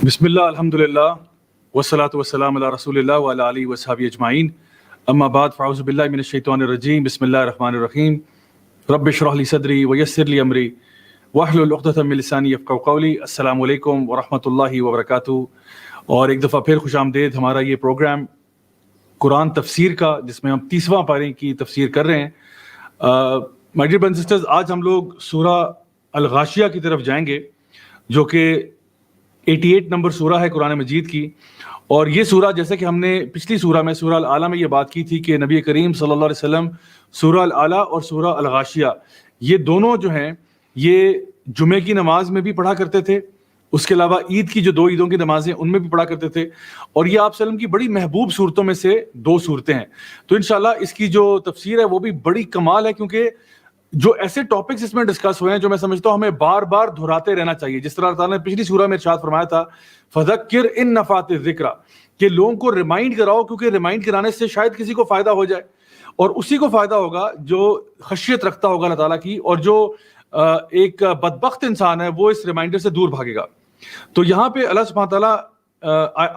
بسم اللہ الحمد للہ والصلاۃ والسلام علی رسول اللہ وعلی آلہ وصحبہ اجمعین، اما بعد فاعوذ باللہ من الشیطان الرجیم، بسم اللہ الرحمن الرحیم۔ رب اشرح لی صدری ویسر لی امری واحلل عقدۃ من لسانی یفقہوا قولی۔ السلام علیکم ورحمۃ اللہ وبرکاتہ۔ اور ایک دفعہ پھر خوش آمدید ہمارا یہ پروگرام قرآن تفسیر کا، جس میں ہم 30واں پارے کی تفسیر کر رہے ہیں۔ مائی ڈیئر برادرز اینڈ سسٹرز، آج ہم لوگ سورہ الغاشیہ کی طرف جائیں گے، جو کہ 88 نمبر سورہ ہے قرآن مجید کی۔ اور یہ سورہ، جیسے کہ ہم نے پچھلی سورہ میں سورہ الاعلیٰ میں یہ بات کی تھی کہ نبی کریم صلی اللہ علیہ وسلم سورہ الاعلیٰ اور سورہ الغاشیہ یہ دونوں جو ہیں یہ جمعے کی نماز میں بھی پڑھا کرتے تھے، اس کے علاوہ عید کی جو 2 عیدوں کی نمازیں ان میں بھی پڑھا کرتے تھے، اور یہ آپ صلی اللہ علیہ وسلم کی بڑی محبوب صورتوں میں سے 2 صورتیں ہیں۔ تو انشاءاللہ اس کی جو تفسیر ہے وہ بھی بڑی کمال ہے، کیونکہ جو ایسے ٹاپکس اس میں ڈسکس ہوئے ہیں جو میں سمجھتا ہوں ہمیں بار بار دہراتے رہنا چاہیے۔ جس طرح اللہ تعالیٰ نے پچھلی سورہ میں ارشاد فرمایا تھا فذکر ان نفعت الذکر، کہ لوگوں کو ریمائنڈ کراؤ، کیونکہ ریمائنڈ کرانے سے شاید کسی کو فائدہ ہو جائے، اور اسی کو فائدہ ہوگا جو خشیت رکھتا ہوگا اللہ تعالیٰ کی، اور جو ایک بدبخت انسان ہے وہ اس ریمائنڈر سے دور بھاگے گا۔ تو یہاں پہ اللہ سبحانہ تعالیٰ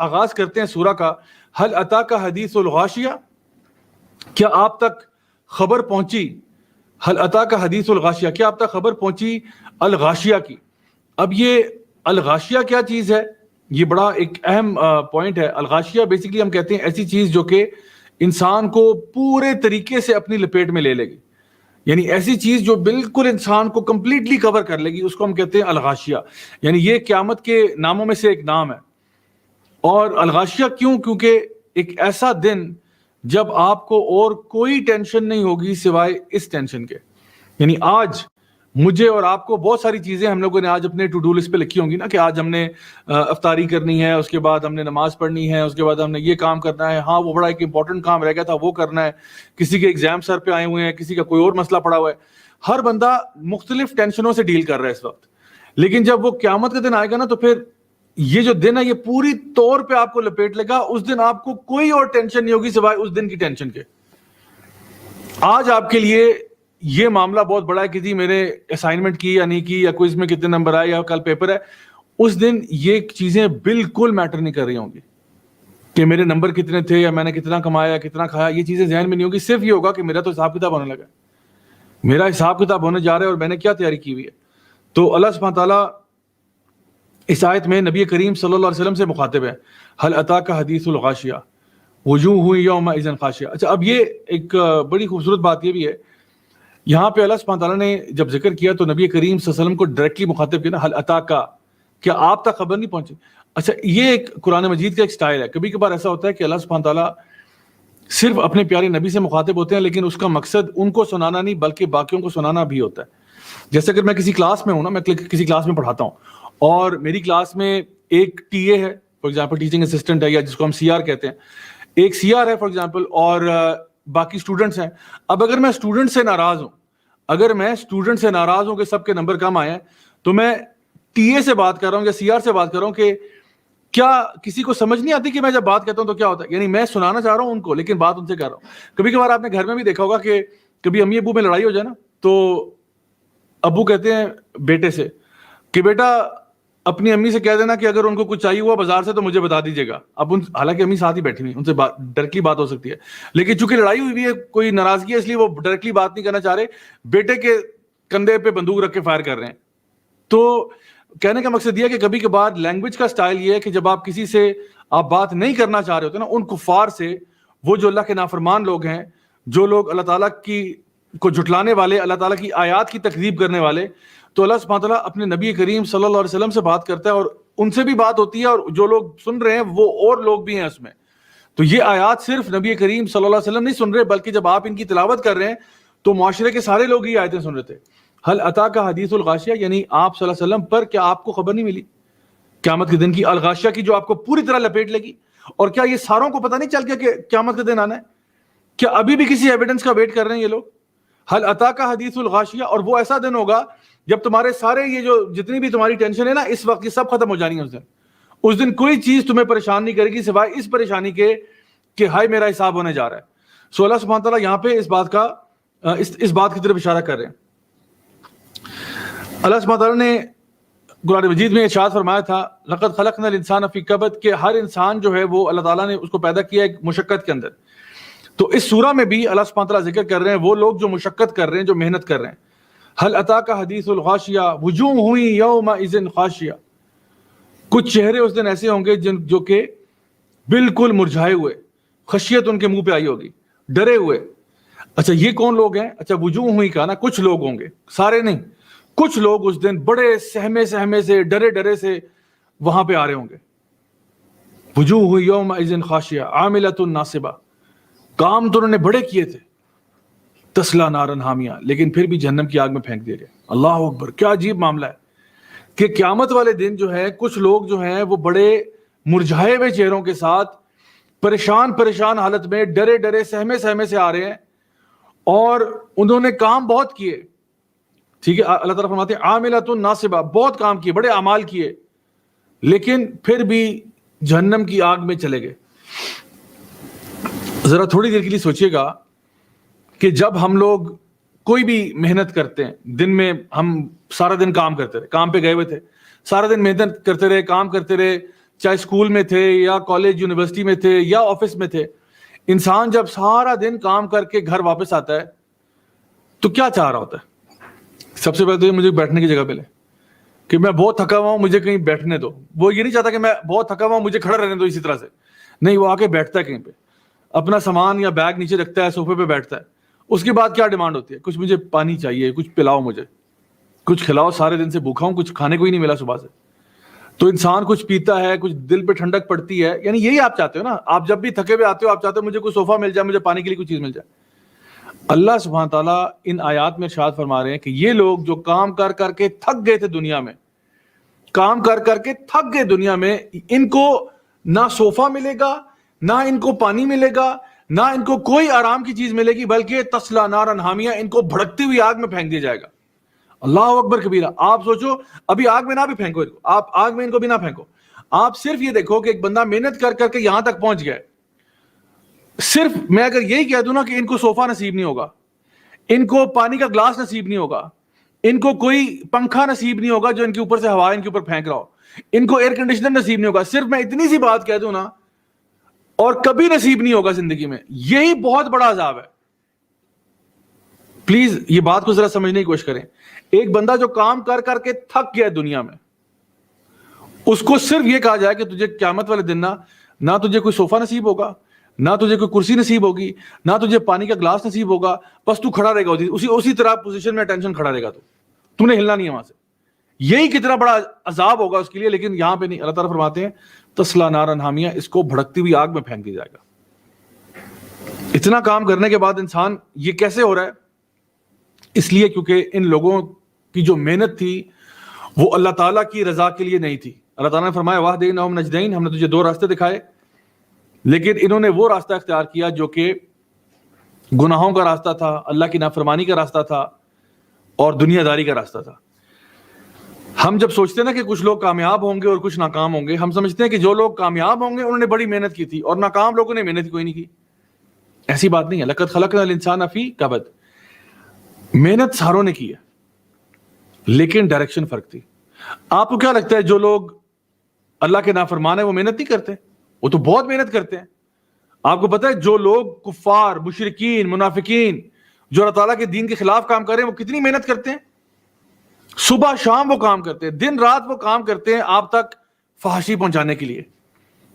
آغاز کرتے ہیں سورہ کا، هل اتاک حدیث الغاشیہ، کیا آپ تک خبر پہنچی، هل اتاک حدیث الغاشیہ، کیا آپ تک خبر پہنچی الغاشیہ کی۔ اب یہ الغاشیہ کیا چیز ہے، یہ بڑا ایک اہم پوائنٹ ہے۔ الغاشیہ بیسیکلی ہم کہتے ہیں ایسی چیز جو کہ انسان کو پورے طریقے سے اپنی لپیٹ میں لے لے گی، یعنی ایسی چیز جو بالکل انسان کو کمپلیٹلی کور کر لے گی، اس کو ہم کہتے ہیں الغاشیہ۔ یعنی یہ قیامت کے ناموں میں سے ایک نام ہے۔ اور الغاشیہ کیوں؟ کیونکہ ایک ایسا دن جب آپ کو اور کوئی ٹینشن نہیں ہوگی سوائے اس ٹینشن کے۔ یعنی آج مجھے اور آپ کو بہت ساری چیزیں ہم لوگوں نے آج اپنے ٹو ڈو لسٹ پہ لکھی ہوں گی نا، کہ آج ہم نے افطاری کرنی ہے، اس کے بعد ہم نے نماز پڑھنی ہے، اس کے بعد ہم نے یہ کام کرنا ہے، ہاں وہ بڑا ایک امپورٹنٹ کام رہ گیا تھا وہ کرنا ہے، کسی کے ایگزام سر پہ آئے ہوئے ہیں، کسی کا کوئی اور مسئلہ پڑا ہوا ہے۔ ہر بندہ مختلف ٹینشنوں سے ڈیل کر رہا ہے اس وقت، لیکن جب وہ قیامت کا دن آئے گا نا، تو پھر یہ جو دن ہے یہ پوری طور پہ آپ کو لپیٹ لے گا۔ اس دن آپ کو کوئی اور ٹینشن نہیں ہوگی سوائے اس دن کی ٹینشن کے۔ آج آپ کے لیے یہ معاملہ بہت بڑا ہے کہ جی میرے اسائنمنٹ کی یا نہیں کی، یا کوئز میں کتنے نمبر آئے، یا کل پیپر ہے۔ اس دن یہ چیزیں بالکل میٹر نہیں کر رہی ہوں گی کہ میرے نمبر کتنے تھے، یا میں نے کتنا کمایا، کتنا کھایا، یہ چیزیں ذہن میں نہیں ہوگی۔ صرف یہ ہوگا کہ میرا تو حساب کتاب ہونے لگا، میرا حساب کتاب ہونے جا رہا ہے، اور میں نے کیا تیاری کی ہوئی ہے۔ تو اللہ سبحانہ تعالیٰ اس آیت میں نبی کریم صلی اللہ علیہ وسلم سے مخاطب ہے، هل اتاک حدیث الغاشیہ وجوہ یومئذ خاشعہ۔ اچھا، اب یہ ایک بڑی خوبصورت بات یہ بھی ہے، یہاں پہ اللہ سبحانہ تعالیٰ نے جب ذکر کیا تو نبی کریم صلی اللہ علیہ وسلم کو ڈائریکٹلی مخاطب کیا نا، هل اتاک، کیا آپ تک خبر نہیں پہنچی۔ اچھا، یہ ایک قرآن مجید کا ایک سٹائل ہے۔ کبھی کبھار ایسا ہوتا ہے کہ اللہ سبحانہ تعالیٰ صرف اپنے پیارے نبی سے مخاطب ہوتے ہیں، لیکن اس کا مقصد ان کو سنانا نہیں بلکہ باقیوں کو سنانا بھی ہوتا ہے۔ جیسے اگر میں کسی کلاس میں ہوں نا، میں کسی کلاس میں پڑھاتا ہوں، اور میری کلاس میں ایک ٹی اے ہے، فار ایگزامپل ٹیچنگ اسسٹنٹ ہے، یا جس کو ہم سی آر کہتے ہیں، ایک سی آر ہے فار ایگزامپل، اور باقی اسٹوڈنٹس ہیں۔ اب اگر میں اسٹوڈنٹ سے ناراض ہوں کہ سب کے نمبر کم آئے ہیں، تو میں ٹی اے سے بات کر رہا ہوں یا سی آر سے بات کر رہا ہوں کہ کیا کسی کو سمجھ نہیں آتی کہ میں جب بات کہتا ہوں تو کیا ہوتا ہے؟ یعنی میں سنانا چاہ رہا ہوں ان کو، لیکن بات ان سے کر رہا ہوں۔ کبھی کبھار آپ نے گھر میں بھی دیکھا ہوگا کہ کبھی امی ابو میں لڑائی ہو جائے نا، تو ابو کہتے ہیں بیٹے سے کہ بیٹا اپنی امی سے کہہ دینا کہ اگر ان کو کچھ چاہیے ہوا بازار سے تو مجھے بتا دیجیے گا۔ اب حالانکہ امی ساتھ ہی بیٹھی ہوئی، ان سے ڈائریکٹلی بات ہو سکتی ہے، لیکن چونکہ لڑائی ہوئی ہے، کوئی ناراضگی ہے، اس لیے وہ ڈائریکٹلی بات نہیں کرنا چاہ رہے، بیٹے کے کندھے پہ بندوق رکھ کے فائر کر رہے ہیں۔ تو کہنے کا مقصد یہ ہے کہ کبھی کبھار لینگویج کا سٹائل یہ ہے کہ جب آپ کسی سے آپ بات نہیں کرنا چاہ رہے ہوتے نا، ان کفار سے، وہ جو اللہ کے نافرمان لوگ ہیں، جو لوگ اللہ تعالیٰ کی کو جھٹلانے والے، اللہ تعالیٰ کی آیات کی تکذیب کرنے والے، تو اللہ سبحانہ تعالیٰ اپنے نبی کریم صلی اللہ علیہ وسلم سے بات کرتا ہے، اور ان سے بھی بات ہوتی ہے، اور جو لوگ سن رہے ہیں وہ اور لوگ بھی ہیں اس میں۔ تو یہ آیات صرف نبی کریم صلی اللہ علیہ وسلم نہیں سن رہے، بلکہ جب آپ ان کی تلاوت کر رہے ہیں تو معاشرے کے سارے لوگ یہ آیتیں سن رہے تھے۔ هل اتاک حدیث الغاشیہ، یعنی آپ صلی اللہ علیہ وسلم پر کیا آپ کو خبر نہیں ملی قیامت کے دن کی، الغاشیہ کی، جو آپ کو پوری طرح لپیٹ لے گی؟ اور کیا یہ ساروں کو پتہ نہیں چل گیا کہ قیامت کا دن آنا ہے؟ کیا ابھی بھی کسی ایویڈنس کا ویٹ کر رہے ہیں یہ لوگ؟ هل اتاک حدیث الغاشیہ، اور وہ ایسا دن ہوگا جب تمہارے سارے یہ جو جتنی بھی تمہاری ٹینشن ہے نا اس وقت، یہ سب ختم ہو جانی ہے اس دن۔ اس دن کوئی چیز تمہیں پریشان نہیں کرے گی سوائے اس پریشانی کے کہ ہائے میرا حساب ہونے جا رہا ہے۔ سو اللہ سبحانہ تعالیٰ یہاں پہ اس بات کی طرف اشارہ کر رہے ہیں۔ اللہ سبحانہ تعالیٰ نے قرآن مجید میں ارشاد فرمایا تھا لقد خلقنا الانسان فی کبد، کہ ہر انسان جو ہے وہ اللہ تعالیٰ نے اس کو پیدا کیا ایک مشقت کے اندر. تو اس سورہ میں بھی اللہ سبحانہ تعالیٰ ذکر کر رہے ہیں وہ لوگ جو مشقت کر رہے ہیں، جو محنت کر رہے ہیں. هل اتاک حدیث الغاشیہ وجوہ یومئذ خاشیہ، کچھ چہرے اس دن ایسے ہوں گے جو کہ بالکل مرجھائے ہوئے، خشیت ان کے منہ پہ آئی ہوگی، ڈرے ہوئے. اچھا یہ کون لوگ ہیں؟ اچھا وجوہ ہوئی کہا نا، کچھ لوگ ہوں گے، سارے نہیں. کچھ لوگ اس دن بڑے سہمے سے ڈرے سے وہاں پہ آ رہے ہوں گے. وجوہ یومئذ خاشیہ عاملۃ ناصبہ، کام تو انہوں نے بڑے کیے تھے، تسلا نارن حامیہ، لیکن پھر بھی جہنم کی آگ میں پھینک دیے گئے. اللہ اکبر، کیا عجیب معاملہ ہے کہ قیامت والے دن جو ہے کچھ لوگ جو ہیں وہ بڑے مرجھائے ہوئے چہروں کے ساتھ پریشان حالت میں ڈرے سہمے سے آ رہے ہیں، اور انہوں نے کام بہت کیے. ٹھیک ہے، اللہ تعالیٰ فرماتے ہیں عاملۃ ناصبہ، بہت کام کیے، بڑے اعمال کیے، لیکن پھر بھی جہنم کی آگ میں چلے گئے. ذرا تھوڑی دیر کے لیے سوچئے گا کہ جب ہم لوگ کوئی بھی محنت کرتے ہیں، دن میں ہم سارا دن کام کرتے رہے، کام پہ گئے ہوئے تھے، سارا دن محنت کرتے رہے، کام کرتے رہے، چاہے اسکول میں تھے یا کالج یونیورسٹی میں تھے یا آفس میں تھے. انسان جب سارا دن کام کر کے گھر واپس آتا ہے تو کیا چاہ رہا ہوتا ہے؟ سب سے پہلے تو یہ مجھے بیٹھنے کی جگہ پہ لے، کہ میں بہت تھکا ہوا ہوں، مجھے کہیں بیٹھنے دو. وہ یہ نہیں چاہتا کہ میں بہت تھکا ہوا ہوں مجھے کھڑا رہنے دو اسی طرح سے، نہیں، وہ آ کے بیٹھتا ہے کہیں پہ، اپنا سامان یا بیگ نیچے رکھتا ہے، صوفے پہ بیٹھتا ہے. اس کے بعد کیا ڈیمانڈ ہوتی ہے؟ کچھ مجھے پانی چاہیے، کچھ پلاؤ، مجھے کچھ کھلاؤ، سارے دن سے بھوکا ہوں، کچھ کھانے کو ہی نہیں ملا صبح سے. تو انسان کچھ پیتا ہے، کچھ دل پہ ٹھنڈک پڑتی ہے. یعنی یہی آپ چاہتے ہو نا، آپ جب بھی تھکے ہوئے آتے ہو آپ چاہتے ہو مجھے کوئی صوفہ مل جائے، مجھے پانی کے لیے کوئی چیز مل جائے. اللہ سبحانہ تعالیٰ ان آیات میں ارشاد فرما رہے ہیں کہ یہ لوگ جو کام کر کے تھک گئے تھے دنیا میں، کام کر کے تھک گئے دنیا میں، ان کو نہ صوفہ ملے گا، نہ ان کو پانی ملے گا، نہ ان کو کوئی آرام کی چیز ملے گی، بلکہ تسلا نارن حامیہ، ان کو بھڑکتی ہوئی آگ میں پھینک دیا جائے گا. اللہ اکبر کبیرہ. آپ سوچو، ابھی آگ میں نہ بھی پھینکو، آپ آگ میں ان کو بھی نہ پھینکو، آپ صرف یہ دیکھو کہ ایک بندہ محنت کر کے یہاں تک پہنچ گیا ہے. صرف میں اگر یہی کہہ دوں نا کہ ان کو صوفہ نصیب نہیں ہوگا، ان کو پانی کا گلاس نصیب نہیں ہوگا، ان کو کوئی پنکھا نصیب نہیں ہوگا جو ان کے اوپر سے ہوا ان کے اوپر پھینک رہا ہو، ان کو ایئر کنڈیشنر نصیب نہیں ہوگا، صرف میں اتنی سی بات کہہ دوں نا، اور کبھی نصیب نہیں ہوگا زندگی میں. یہی بہت بڑا عذاب ہے. پلیز یہ بات کو ذرا سمجھنے کی کوشش کریں. ایک بندہ جو کام کر کے تھک گیا دنیا میں، اس کو صرف یہ کہا جائے کہ تجھے قیامت والے دن نہ تجھے کوئی صوفہ نصیب ہوگا، نہ تجھے کوئی کرسی نصیب ہوگی، نہ تجھے پانی کا گلاس نصیب ہوگا، بس تو کھڑا رہے گا اسی طرح پوزیشن میں، ٹینشن کھڑا رہے گا، تو نے ہلنا نہیں ہے وہاں سے. یہی کتنا بڑا عذاب ہوگا اس کے لیے. لیکن یہاں پہ نہیں، اللہ تعالیٰ فرماتے ہیں تسلا نارن حامیہ، اس کو بھڑکتی ہوئی آگ میں پھینک دیا جائے گا. اتنا کام کرنے کے بعد انسان، یہ کیسے ہو رہا ہے؟ اس لیے کیونکہ ان لوگوں کی جو محنت تھی وہ اللہ تعالیٰ کی رضا کے لیے نہیں تھی. اللہ تعالیٰ نے فرمایا وَهَدَيْنَاهُمْ نَجْدَيْنِ، ہم نے تجھے دو راستے دکھائے، لیکن انہوں نے وہ راستہ اختیار کیا جو کہ گناہوں کا راستہ تھا، اللہ کی نافرمانی کا راستہ تھا، اور دنیا داری کا راستہ تھا. ہم جب سوچتے ہیں نا کہ کچھ لوگ کامیاب ہوں گے اور کچھ ناکام ہوں گے، ہم سمجھتے ہیں کہ جو لوگ کامیاب ہوں گے انہوں نے بڑی محنت کی تھی، اور ناکام لوگوں نے محنت کوئی نہیں کی. ایسی بات نہیں ہے. لَقَدْ خَلَقْنَا الْإِنسَانَ فِي كَبَدٍ، محنت ساروں نے کی ہے، لیکن ڈائریکشن فرق تھی. آپ کو کیا لگتا ہے جو لوگ اللہ کے نافرمان ہیں وہ محنت نہیں کرتے؟ وہ تو بہت محنت کرتے ہیں. آپ کو پتہ ہے جو لوگ کفار، مشرکین، منافقین جو اللہ تعالیٰ کے دین کے خلاف کام کر رہے ہیں وہ کتنی محنت کرتے ہیں؟ صبح شام وہ کام کرتے ہیں، دن رات وہ کام کرتے ہیں آپ تک فحاشی پہنچانے کے لیے.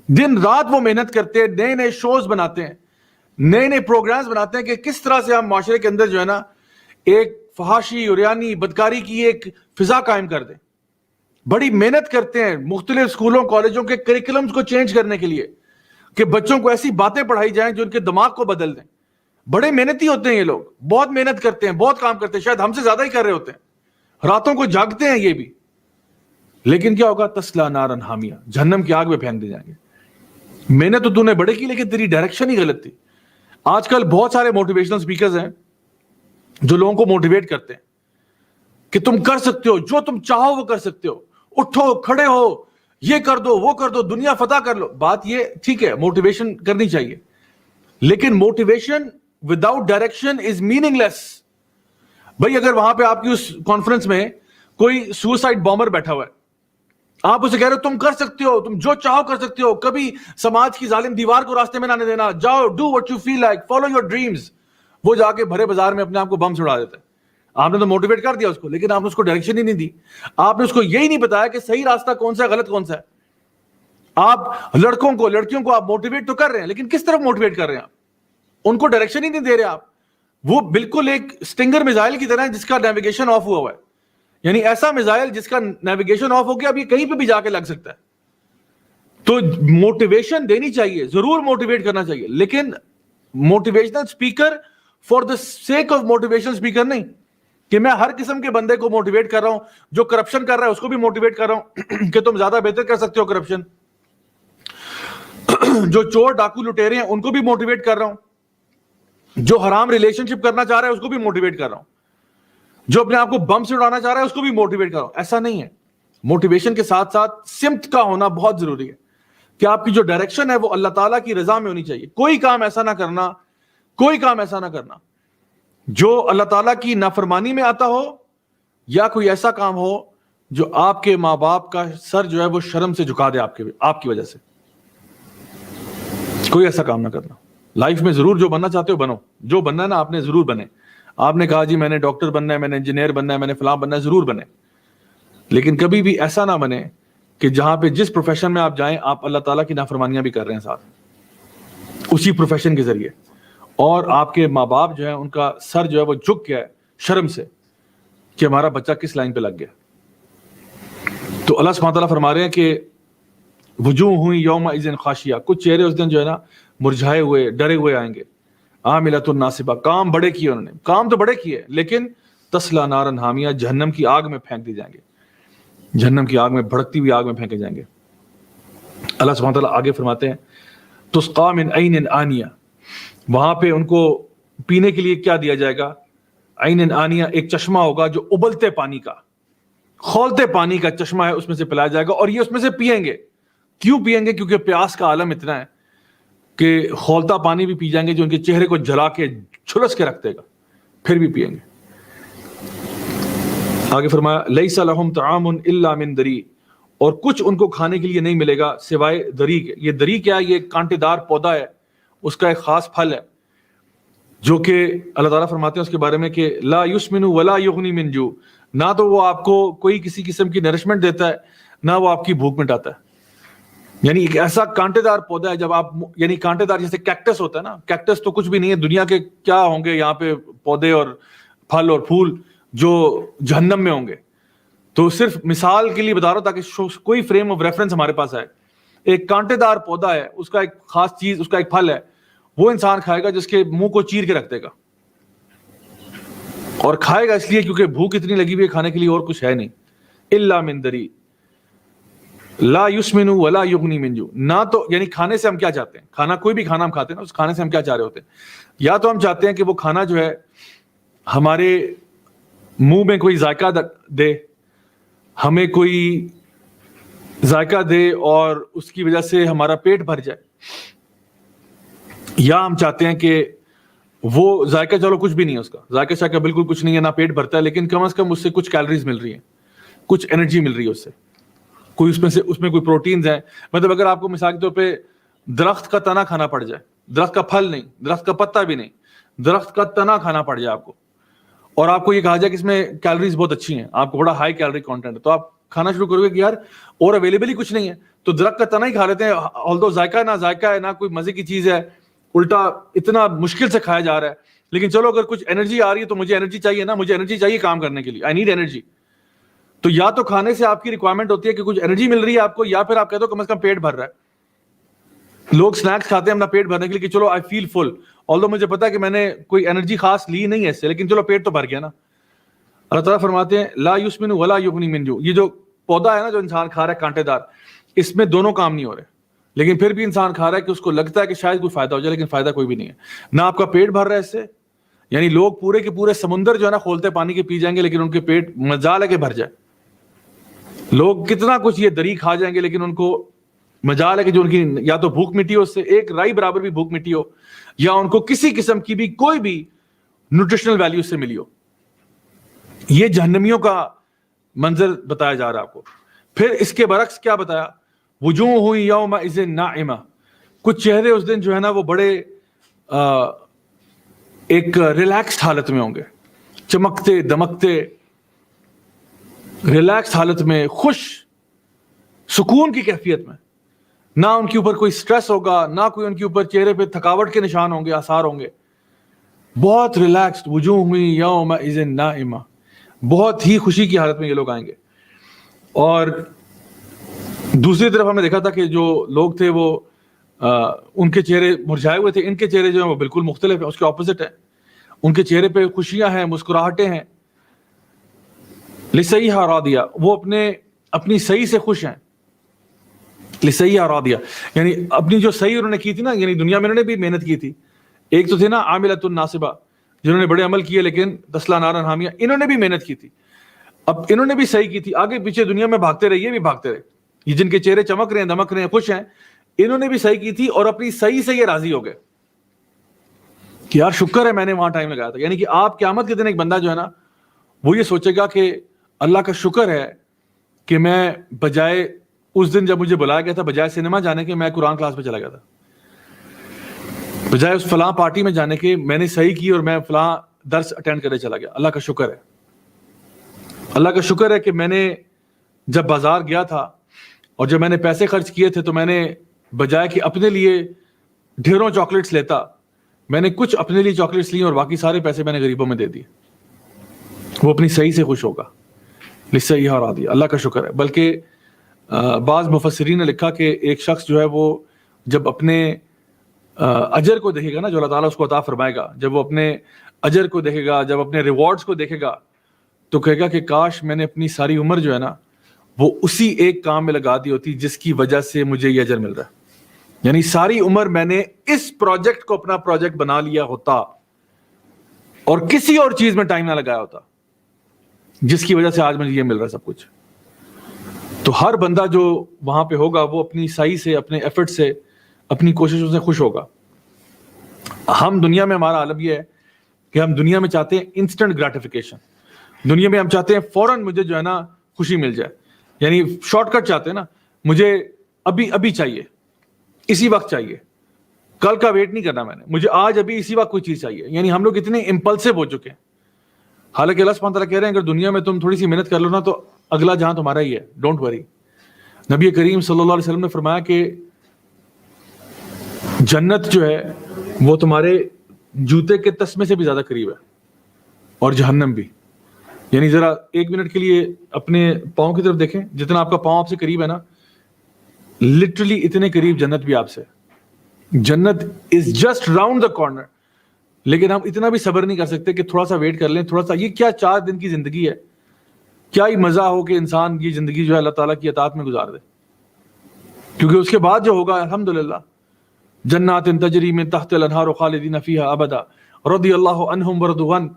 دن رات وہ محنت کرتے ہیں، نئے نئے شوز بناتے ہیں، نئے نئے پروگرامز بناتے ہیں کہ کس طرح سے ہم معاشرے کے اندر جو ہے نا ایک فحاشی، عریانی، بدکاری کی ایک فضا قائم کر دیں. بڑی محنت کرتے ہیں مختلف اسکولوں کالجوں کے کریکولمز کو چینج کرنے کے لیے کہ بچوں کو ایسی باتیں پڑھائی جائیں جو ان کے دماغ کو بدل دیں. بڑے محنتی ہوتے ہیں یہ لوگ، بہت محنت کرتے ہیں، بہت کام کرتے ہیں، شاید ہم سے زیادہ ہی کر رہے ہوتے ہیں، راتوں کو جاگتے ہیں یہ بھی. لیکن کیا ہوگا؟ تسلا نارن حامیہ، جہنم کی آگ میں پھینک دی جائیں گے. محنت تو نے بڑے کی لیکن تیری ڈائریکشن ہی غلط تھی. آج کل بہت سارے موٹیویشنل سپیکرز ہیں جو لوگوں کو موٹیویٹ کرتے ہیں کہ تم کر سکتے ہو، جو تم چاہو وہ کر سکتے ہو، اٹھو، کھڑے ہو، یہ کر دو، وہ کر دو، دنیا فتح کر لو. بات یہ ٹھیک ہے، موٹیویشن کرنی چاہیے، لیکن motivation without direction is meaningless. بھائی اگر وہاں پہ آپ کی اس کانفرنس میں کوئی سوسائڈ بامبر بیٹھا ہوا ہے آپ اسے کہہ رہے ہو تم کر سکتے ہو, تم جو چاہو کر سکتے ہو, کبھی سماج کی ظالم دیوار کو راستے میں نہ آنے دینا, جاؤ do what you feel like, follow your dreams. وہ جا کے بھرے بازار میں اپنے آپ کو بم چھڑا دیتا ہے. آپ نے تو موٹیویٹ کر دیا اس کو, لیکن آپ نے اس کو ڈائریکشن ہی نہیں دی. آپ نے اس کو یہی نہیں بتایا کہ صحیح راستہ کون سا ہے, غلط کون سا ہے. آپ لڑکیوں کو آپ موٹیویٹ تو کر رہے ہیں, لیکن کس طرف موٹیویٹ کر رہے ہیں آپ, ان کو ڈائریکشن ہی نہیں دے رہے آپ. وہ بالکل ایک اسٹنگر میزائل کی طرح ہے جس کا نیویگیشن آف ہوا ہے. یعنی ایسا میزائل جس کا نیویگیشن آف ہو گیا, اب یہ کہیں پہ بھی جا کے لگ سکتا ہے. تو موٹیویشن دینی چاہیے, ضرور موٹیویٹ کرنا چاہیے, لیکن motivational speaker for the sake of motivational speaker نہیں, کہ میں ہر قسم کے بندے کو موٹیویٹ کر رہا ہوں. جو کرپشن کر رہا ہے اس کو بھی موٹیویٹ کر رہا ہوں کہ تم زیادہ بہتر کر سکتے ہو کرپشن. جو چور ڈاکو لٹیرے ہیں ان کو بھی موٹیویٹ کر رہا ہوں. جو حرام ریلیشن شپ کرنا چاہ رہا ہے اس کو بھی موٹیویٹ کر رہا ہوں. جو اپنے آپ کو بم سے اڑانا چاہ رہا ہے اس کو بھی موٹیویٹ کر رہا ہوں. ایسا نہیں ہے. موٹیویشن کے ساتھ ساتھ سمت کا ہونا بہت ضروری ہے, کہ آپ کی جو ڈائریکشن ہے وہ اللہ تعالیٰ کی رضا میں ہونی چاہیے. کوئی کام ایسا نہ کرنا جو اللہ تعالیٰ کی نافرمانی میں آتا ہو, یا کوئی ایسا کام ہو جو آپ کے ماں باپ کا سر جو ہے وہ شرم سے جھکا دے آپ کی وجہ سے. کوئی ایسا کام نہ کرنا. لائف میں ضرور جو بننا چاہتے ہو بنو, جو بننا ہے نا آپ نے ضرور بنے. آپ نے کہا جی میں نے ڈاکٹر بننا ہے, میں نے انجینئر بننا ہے, میں نے فلاں بننا ہے, ضرور بنے. لیکن کبھی بھی ایسا نہ بنے کہ جہاں پہ جس پروفیشن میں آپ جائیں آپ اللہ تعالیٰ کی نافرمانیاں بھی کر رہے ہیں ساتھ اسی پروفیشن کے ذریعے, اور آپ کے ماں باپ جو ہیں ان کا سر جو ہے وہ جھک گیا ہے شرم سے کہ ہمارا بچہ کس لائن پہ لگ گیا. تو اللہ سبحانہ تعالیٰ فرما رہے ہیں کہ وجوہ ہوئی یومئذ خاشیہ, کچھ چہرے اس دن جو ہے نا مرجھائے ہوئے ڈرے ہوئے آئیں گے. عاملۃ ناصبہ, کام بڑے کیے انہوں نے, کام تو بڑے کیے لیکن تصلی نارا حامیہ, جہنم کی آگ میں پھینک دی جائیں گے, جہنم کی آگ میں, بھڑکتی ہوئی آگ میں پھینکے جائیں گے. اللہ سبحانہ تعالیٰ آگے فرماتے ہیں تسقیٰ من عین آنیہ, وہاں پہ ان کو پینے کے لیے کیا دیا جائے گا؟ عین آنیہ, ایک چشمہ ہوگا جو ابلتے پانی کا, کھولتے پانی کا چشمہ ہے, اس میں سے پلایا جائے گا اور یہ اس میں سے پیئیں گے. کیوں پیئیں گے؟ کیونکہ پیاس کا عالم اتنا ہے کہ کھولتا پانی بھی پی جائیں گے جو ان کے چہرے کو جلا کے جھلس کے رکھ دے گا, پھر بھی پیئیں گے. آگے فرمایا لیس لہم طعام الا من دری, اور کچھ ان کو کھانے کے لیے نہیں ملے گا سوائے دری کے. یہ دری کیا ہے؟ یہ کانٹے دار پودا ہے, اس کا ایک خاص پھل ہے جو کہ اللہ تعالیٰ فرماتے ہیں اس کے بارے میں کہ لا یسمن ولا یغنی من جوع, نہ تو وہ آپ کو کوئی کسی قسم کی نرشمنٹ دیتا ہے نہ وہ آپ کی بھوک مٹاتا ہے. یعنی ایک ایسا کانٹے دار پودا ہے, جب آپ, یعنی کانٹے دار جیسے کیکٹس ہوتا ہے نا, کیکٹس تو کچھ بھی نہیں ہے دنیا کے, کیا ہوں گے یہاں پہ پودے اور پھل اور پھول جو جہنم میں ہوں گے. تو صرف مثال کے لیے بتا رہا ہوں تاکہ کوئی فریم آف ریفرنس ہمارے پاس آئے. ایک کانٹے دار پودا ہے, اس کا ایک خاص چیز, اس کا ایک پھل ہے, وہ انسان کھائے گا جس کے منہ کو چیر کے رکھ دے گا, اور کھائے گا اس لیے کیونکہ بھوک اتنی لگی ہوئی ہے, کھانے کے لیے اور کچھ ہے نہیں. الا من دری لا یسمن ولا یغنی من جوع, نہ تو, یعنی کھانے سے ہم کیا چاہتے ہیں, کھانا کوئی بھی کھانا ہم کھاتے ہیں نا, اس کھانے سے ہم کیا چاہ رہے ہوتے ہیں؟ یا تو ہم چاہتے ہیں کہ وہ کھانا جو ہے ہمارے منہ میں کوئی ذائقہ دے, ہمیں کوئی ذائقہ دے اور اس کی وجہ سے ہمارا پیٹ بھر جائے, یا ہم چاہتے ہیں کہ وہ ذائقہ, چلو کچھ بھی نہیں ہے اس کا ذائقہ, شائقہ بالکل کچھ نہیں ہے, نہ پیٹ بھرتا ہے, لیکن کم از کم اس سے کچھ کیلریز مل رہی ہیں, کچھ انرجی مل رہی ہے اس سے, کوئی اس میں کوئی پروٹینز ہیں. مطلب اگر آپ کو مثال کے طور پہ درخت کا تنا کھانا پڑ جائے, درخت کا پھل نہیں, درخت کا پتا بھی نہیں, درخت کا تنا کھانا پڑ جائے آپ کو, اور آپ کو یہ کہا جائے کہ اس میں کیلریز بہت اچھی ہیں, آپ کو بڑا ہائی کیلری کانٹینٹ ہے, تو آپ کھانا شروع کرو گے کہ یار اور اویلیبل ہی کچھ نہیں ہے, تو درخت کا تنا ہی کھا لیتے ہیں, آلدو ذائقہ نہ ذائقہ ہے, نہ کوئی مزے کی چیز ہے, الٹا اتنا مشکل سے کھایا جا رہا ہے. لیکن چلو اگر کچھ انرجی آ رہی ہے تو مجھے انرجی چاہیے نا, مجھے انرجی چاہیے کام کرنے کے لیے, آئی نیڈ انرجی. تو یا تو کھانے سے آپ کی ریکوائرمنٹ ہوتی ہے کہ کچھ انرجی مل رہی ہے آپ کو, یا پھر آپ کہتے ہو کم از کم پیٹ بھر رہا ہے. لوگ سنیکس کھاتے ہیں اپنا پیٹ بھرنے کے لیے کہ چلو آئی فیل فل, آلدو مجھے پتا ہے کہ میں نے کوئی انرجی خاص لی نہیں ہے اس سے, لیکن چلو پیٹ تو بھر گیا نا. اللہ تعالیٰ فرماتے ہیں لا یسمن ولا یغنی من جوع, یہ جو پودا ہے نا جو انسان کھا رہا ہے کانٹے دار, اس میں دونوں کام نہیں ہو رہے, لیکن پھر بھی انسان کھا رہا ہے کہ اس کو لگتا ہے کہ شاید کوئی فائدہ ہو جائے, لیکن فائدہ کوئی بھی نہیں ہے. نہ آپ کا پیٹ بھر رہا ہے اس سے, یعنی لوگ پورے کے پورے سمندر جو ہے نا کھولتے پانی کے پی جائیں گے, لیکن ان کے پیٹ مجال ہے کہ بھر جائے. لوگ کتنا کچھ یہ دری کھا جائیں گے, لیکن ان کو مجال ہے کہ جو ان کی یا تو بھوک مٹی ہو, اس سے ایک رائی برابر بھی بھوک مٹی ہو, یا ان کو کسی قسم کی بھی کوئی بھی نیوٹریشنل ویلیو سے ملی ہو. یہ جہنمیوں کا منظر بتایا جا رہا ہے آپ کو. پھر اس کے برعکس کیا بتایا؟ وجوہ یومئذ ناعمہ، کچھ چہرے اس دن جو ہے نا وہ بڑے ایک ریلیکسڈ حالت میں ہوں گے، چمکتے دمکتے ریلیکس حالت میں، خوش سکون کی کیفیت میں، نہ ان کے اوپر کوئی سٹریس ہوگا، نہ کوئی ان کے اوپر چہرے پہ تھکاوٹ کے نشان ہوں گے، آثار ہوں گے، بہت ریلیکسڈ، وجوہ یومئذ ناعمہ، بہت ہی خوشی کی حالت میں یہ لوگ آئیں گے۔ اور دوسری طرف ہم نے دیکھا تھا کہ جو لوگ تھے وہ ان کے چہرے مرجھائے ہوئے تھے، ان کے چہرے جو ہیں وہ بالکل مختلف ہیں، اس کے اپوزٹ ہیں، ان کے چہرے پہ خوشیاں ہیں، مسکراہٹیں ہیں، لسیحا راضیہ، وہ اپنی صحیح سے خوش ہیں، لسیحا راضیہ، یعنی اپنی جو صحیح انہوں نے کی تھی نا، یعنی دنیا میں انہوں نے بھی محنت کی تھی، ایک تو تھے نا عاملۃ الناصبہ جنہوں نے بڑے عمل کیے لیکن تصلیٰ نارا حامیہ، انہوں نے بھی محنت کی تھی، اب انہوں نے بھی صحیح کی تھی، آگے پیچھے دنیا میں بھاگتے رہے، یہ بھی بھاگتے رہے، یہ جن کے چہرے چمک رہے ہیں، دمک رہے ہیں، خوش ہیں، انہوں نے بھی صحیح کی تھی اور اپنی صحیح سے یہ راضی ہو گئے کہ یار شکر ہے میں نے وہاں ٹائم لگایا تھا۔ یعنی کہ آپ قیامت کے دن ایک بندہ جو ہے نا وہ یہ سوچے گا کہ اللہ کا شکر ہے کہ میں بجائے اس دن جب مجھے بلایا گیا تھا، بجائے سنیما جانے کے میں قرآن کلاس میں چلا گیا تھا، بجائے اس فلاں پارٹی میں جانے کے میں نے صحیح کی اور میں فلاں درس اٹینڈ کرنے چلا گیا۔ اللہ کا شکر ہے، اللہ کا شکر ہے کہ میں نے جب بازار گیا تھا اور جب میں نے پیسے خرچ کیے تھے تو میں نے بجائے کہ اپنے لیے ڈھیروں چاکلیٹس لیتا، میں نے کچھ اپنے لیے چاکلیٹس لی اور باقی سارے پیسے میں نے غریبوں میں دے دیے۔ وہ اپنی صحیح سے خوش ہوگا، لسیحا راضیہ، اللہ کا شکر ہے۔ بلکہ بعض مفسرین نے لکھا کہ ایک شخص جو ہے وہ جب اپنے اجر کو دیکھے گا نا، جو اللہ تعالیٰ اس کو عطا فرمائے گا، جب وہ اپنے اجر کو دیکھے گا، جب اپنے ریوارڈز کو دیکھے گا تو کہے گا کہ کاش میں نے اپنی ساری عمر جو ہے نا وہ اسی ایک کام میں لگا دی ہوتی جس کی وجہ سے مجھے یہ اجر مل رہا ہے، یعنی ساری عمر میں نے اس پروجیکٹ کو اپنا پروجیکٹ بنا لیا ہوتا اور کسی اور چیز میں ٹائم نہ لگایا ہوتا جس کی وجہ سے آج مجھے یہ مل رہا ہے سب کچھ۔ تو ہر بندہ جو وہاں پہ ہوگا وہ اپنی سعی سے، اپنے ایفرٹ سے، اپنی کوششوں سے خوش ہوگا۔ ہم دنیا میں ہمارا عالم یہ ہے کہ ہم دنیا میں چاہتے ہیں انسٹنٹ گریٹیفیکیشن، دنیا میں ہم چاہتے ہیں فوراً مجھے جو ہے نا خوشی مل جائے، یعنی شارٹ کٹ چاہتے ہیں نا، مجھے ابھی چاہیے، اسی وقت چاہیے، کل کا ویٹ نہیں کرنا میں نے، مجھے آج ابھی اسی وقت کوئی چیز چاہیے۔ یعنی ہم لوگ اتنے امپلسو ہو چکے ہیں، حالانکہ اللہ سبحانہ تعالیٰ کہہ رہے ہیں اگر دنیا میں تم تھوڑی سی محنت کر لو نا تو اگلا جہاں تمہارا ہی ہے، ڈونٹ وری۔ نبی کریم صلی اللہ علیہ وسلم نے فرمایا کہ جنت جو ہے وہ تمہارے جوتے کے تسمے سے بھی زیادہ قریب ہے، اور جہنم بھی۔ یعنی ذرا ایک منٹ کے لیے اپنے پاؤں کی طرف دیکھیں، جتنا آپ کا پاؤں آپ سے قریب ہے نا، لٹرلی اتنے قریب جنت بھی آپ سے، جنت is just round the corner. لیکن ہم اتنا بھی صبر نہیں کر سکتے کہ تھوڑا سا ویٹ کر لیں، تھوڑا سا، یہ کیا 4 دن کی زندگی ہے، کیا ہی مزہ ہو کہ انسان یہ زندگی جو ہے اللہ تعالیٰ کی اطاعت میں گزار دے، کیونکہ اس کے بعد جو ہوگا الحمدللہ جنات تجری من تحت الانہار خالدین فیہا ابدا رضی اللہ عنہم ورضوا عنہ،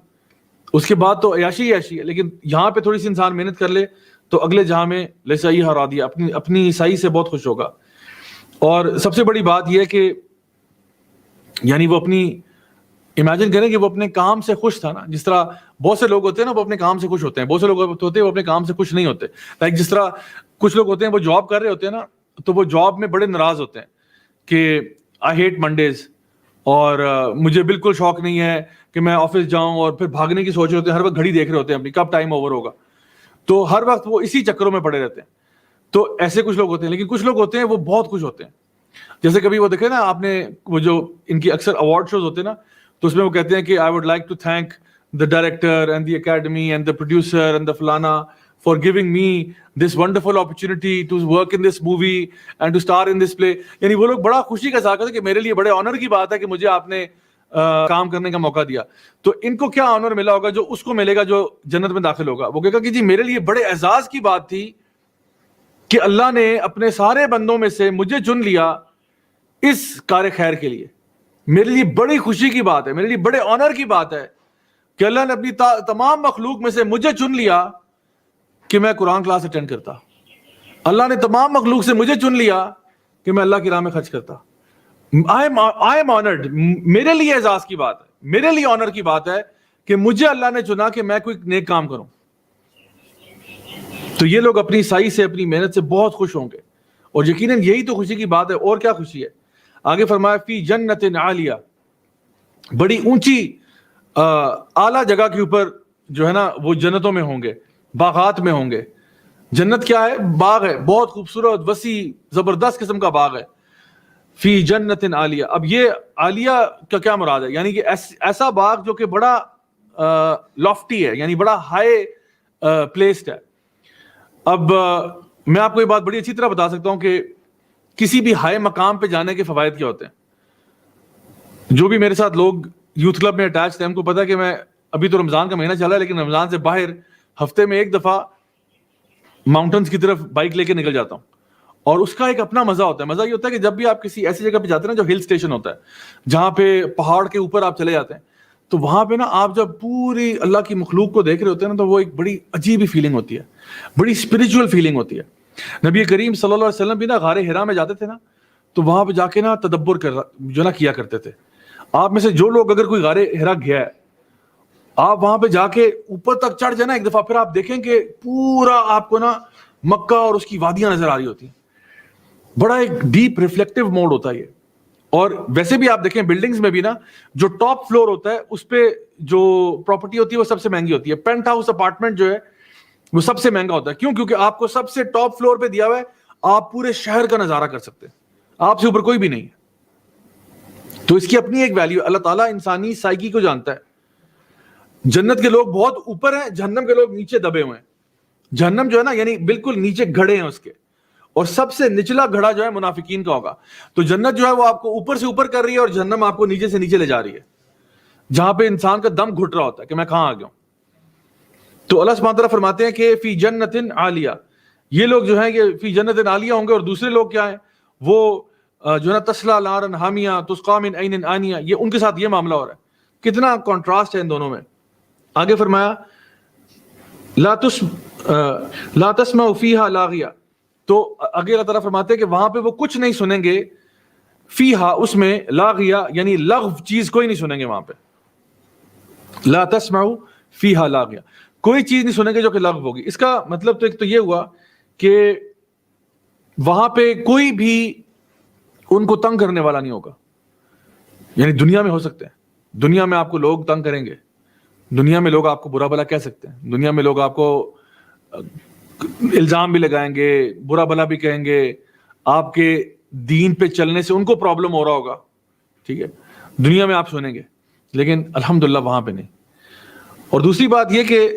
اس کے بعد تو عیاشی ہے، لیکن یہاں پہ تھوڑی سی انسان محنت کر لے تو اگلے جہاں میں لسیحا راضیہ، اپنی عیسائی سے بہت خوش ہوگا۔ اور سب سے بڑی بات یہ ہے کہ یعنی وہ اپنی امیجن کریں کہ وہ اپنے کام سے خوش تھا نا، جس طرح بہت سے لوگ ہوتے ہیں نا وہ اپنے کام سے خوش ہوتے ہیں، بہت سے لوگ ہوتے ہیں وہ اپنے کام سے خوش نہیں ہوتے، لائک جس طرح کچھ لوگ ہوتے ہیں وہ جاب کر رہے ہوتے ہیں نا تو وہ جاب میں بڑے ناراض ہوتے ہیں کہ آئی ہیٹ منڈیز، اور مجھے بالکل شوق نہیں ہے کہ میں آفس جاؤں، اور پھر بھاگنے کی سوچ رہے ہوتے ہیں، ہر وقت گھڑی دیکھ رہے ہوتے ہیں اپنی کب ٹائم اوور ہوگا، تو ہر وقت وہ اسی چکروں میں پڑے رہتے ہیں۔ تو ایسے کچھ لوگ ہوتے ہیں، لیکن کچھ لوگ ہوتے ہیں وہ بہت خوش ہوتے ہیں، جیسے کبھی وہ دیکھے نا آپ نے وہ جو ان کی اکثر اوارڈ شوز ہوتے ہیں نا تو اس میں وہ کہتے ہیں کہ I would like to thank the director and the academy and the producer and the فلانا for giving me this wonderful opportunity to work in this movie and to star in this play۔ یعنی وہ لوگ بڑا خوشی کا اظہار کرتے ہیں کہ میرے لیے بڑے آنر کی بات ہے کہ مجھے آپ نے کام کرنے کا موقع دیا۔ تو ان کو کیا آنر ملا ہوگا جو اس کو ملے گا جو جنت میں داخل ہوگا؟ وہ کہے گا کہ جی میرے لیے بڑے اعزاز کی بات تھی کہ اللہ نے اپنے سارے بندوں میں سے مجھے چن لیا اس کار خیر کے لیے، میرے لیے بڑی خوشی کی بات ہے، میرے لیے بڑے آنر کی بات ہے کہ اللہ نے اپنی تمام مخلوق میں سے مجھے چن لیا کہ میں قرآن کلاس اٹینڈ کرتا، اللہ نے تمام مخلوق سے مجھے چن لیا کہ میں اللہ کی راہ میں خرچ کرتا۔ I am honored، میرے لیے اعزاز کی بات ہے، میرے لیے آنر کی بات ہے کہ مجھے اللہ نے چنا کہ میں کوئی نیک کام کروں۔ تو یہ لوگ اپنی سائی سے اپنی محنت سے بہت خوش ہوں گے, اور یقیناً یہی تو خوشی کی بات ہے. اور کیا خوشی ہے؟ آگے فرمایا فی جنت عالیہ, بڑی اونچی اعلیٰ جگہ کے اوپر جو ہے نا وہ جنتوں میں ہوں گے, باغات میں ہوں گے. جنت کیا ہے؟ باغ ہے, بہت خوبصورت وسیع زبردست قسم کا باغ ہے. فی جنت عالیہ, اب یہ عالیہ کا کیا مراد ہے؟ یعنی کہ ایسا باغ جو کہ بڑا لافٹی ہے, یعنی بڑا ہائی پلیسڈ ہے. اب میں آپ کو یہ بات بڑی اچھی طرح بتا سکتا ہوں کہ کسی بھی ہائی مقام پہ جانے کے فوائد کیا ہوتے ہیں. جو بھی میرے ساتھ لوگ یوتھ کلب میں اٹیچ تھے, ہم کو پتا کہ میں ابھی تو رمضان کا مہینہ چلا ہے, لیکن رمضان سے باہر ہفتے میں ایک دفعہ ماؤنٹنز کی طرف بائک لے کے نکل جاتا ہوں, اور اس کا ایک اپنا مزہ ہوتا ہے. مزہ یہ ہوتا ہے کہ جب بھی آپ کسی ایسی جگہ پہ جاتے ہیں نا جو ہل اسٹیشن ہوتا ہے, جہاں پہ پہاڑ کے اوپر آپ چلے جاتے ہیں, تو وہاں پہ نا آپ جب پوری اللہ کی مخلوق کو دیکھ رہے ہوتے ہیں نا, تو وہ ایک بڑی عجیب فیلنگ ہوتی ہے, بڑی اسپرچول فیلنگ ہوتی ہے. نبی کریم صلی اللہ علیہ وسلم بھی نا غار حرا میں جاتے تھے نا, تو وہاں پہ جا کے نا تدبر جو نا کیا کرتے تھے. آپ میں سے جو لوگ اگر کوئی غار حرا گیا ہے, آپ وہاں پہ جا کے اوپر تک چڑھ جائیں نا ایک دفعہ, پھر آپ دیکھیں کہ پورا آپ کو نا مکہ اور اس کی وادیاں نظر آ رہی ہوتی ہیں. بڑا ایک ڈیپ ریفلیکٹیو موڈ ہوتا ہے یہ. اور ویسے بھی آپ دیکھیں بلڈنگز میں بھی نا جو ٹاپ فلور ہوتا ہے اس پہ جو پراپرٹی ہوتی ہے وہ سب سے مہنگی ہوتی ہے. پینٹ ہاؤس اپارٹمنٹ جو ہے وہ سب سے مہنگا ہوتا ہے. کیوں؟ کیونکہ آپ کو سب سے ٹاپ فلور پہ دیا ہوا ہے, آپ پورے شہر کا نظارہ کر سکتے ہیں, آپ سے اوپر کوئی بھی نہیں ہے. تو اس کی اپنی ایک ویلیو. اللہ تعالیٰ انسانی سائیکی کو جانتا ہے. جنت کے لوگ بہت اوپر ہیں, جہنم کے لوگ نیچے دبے ہوئے ہیں. جہنم جو ہے نا یعنی بالکل نیچے گھڑے ہیں اس کے, اور سب سے نچلا گھڑا جو ہے منافقین کا ہوگا. تو جنت جو ہے وہ آپ کو اوپر سے اوپر کر رہی ہے, اور جہنم آپ کو نیچے سے نیچے لے جا رہی ہے, جہاں پہ انسان کا دم گھٹ رہا ہوتا ہے کہ میں کہاں آ گیا ہوں. تو اللہ سبحانہ تعالیٰ فرماتے ہیں کہ فی جنت عالیہ, یہ لوگ جو ہیں یہ فی جنت عالیہ ہوں گے. اور دوسرے لوگ کیا ہیں؟ وہ جو ہے نا تسلا نارا حامیہ تسقی من عین آنیہ, یہ ان کے ساتھ یہ معاملہ ہو رہا ہے. کتنا کنٹراسٹ ہے ان دونوں میں. آگے فرمایا لا تسمع فیہا لاغیہ, تو آگے اللہ تعالیٰ فرماتے ہیں کہ وہاں پہ وہ کچھ نہیں سنیں گے, فیہا اس میں, لاغیہ یعنی لغو چیز کوئی نہیں سنیں گے وہاں پہ. لا تسمع فیہا لاغیہ, کوئی چیز نہیں سنیں گے جو کہ لغو ہوگی. اس کا مطلب تو ایک تو یہ ہوا کہ وہاں پہ کوئی بھی ان کو تنگ کرنے والا نہیں ہوگا. یعنی دنیا میں ہو سکتے ہیں, دنیا میں آپ کو لوگ تنگ کریں گے, دنیا میں لوگ آپ کو برا بلا کہہ سکتے ہیں, دنیا میں لوگ آپ کو الزام بھی لگائیں گے, برا بلا بھی کہیں گے, آپ کے دین پہ چلنے سے ان کو پرابلم ہو رہا ہوگا. ٹھیک ہے, دنیا میں آپ سنیں گے, لیکن الحمدللہ وہاں پہ نہیں. اور دوسری بات یہ کہ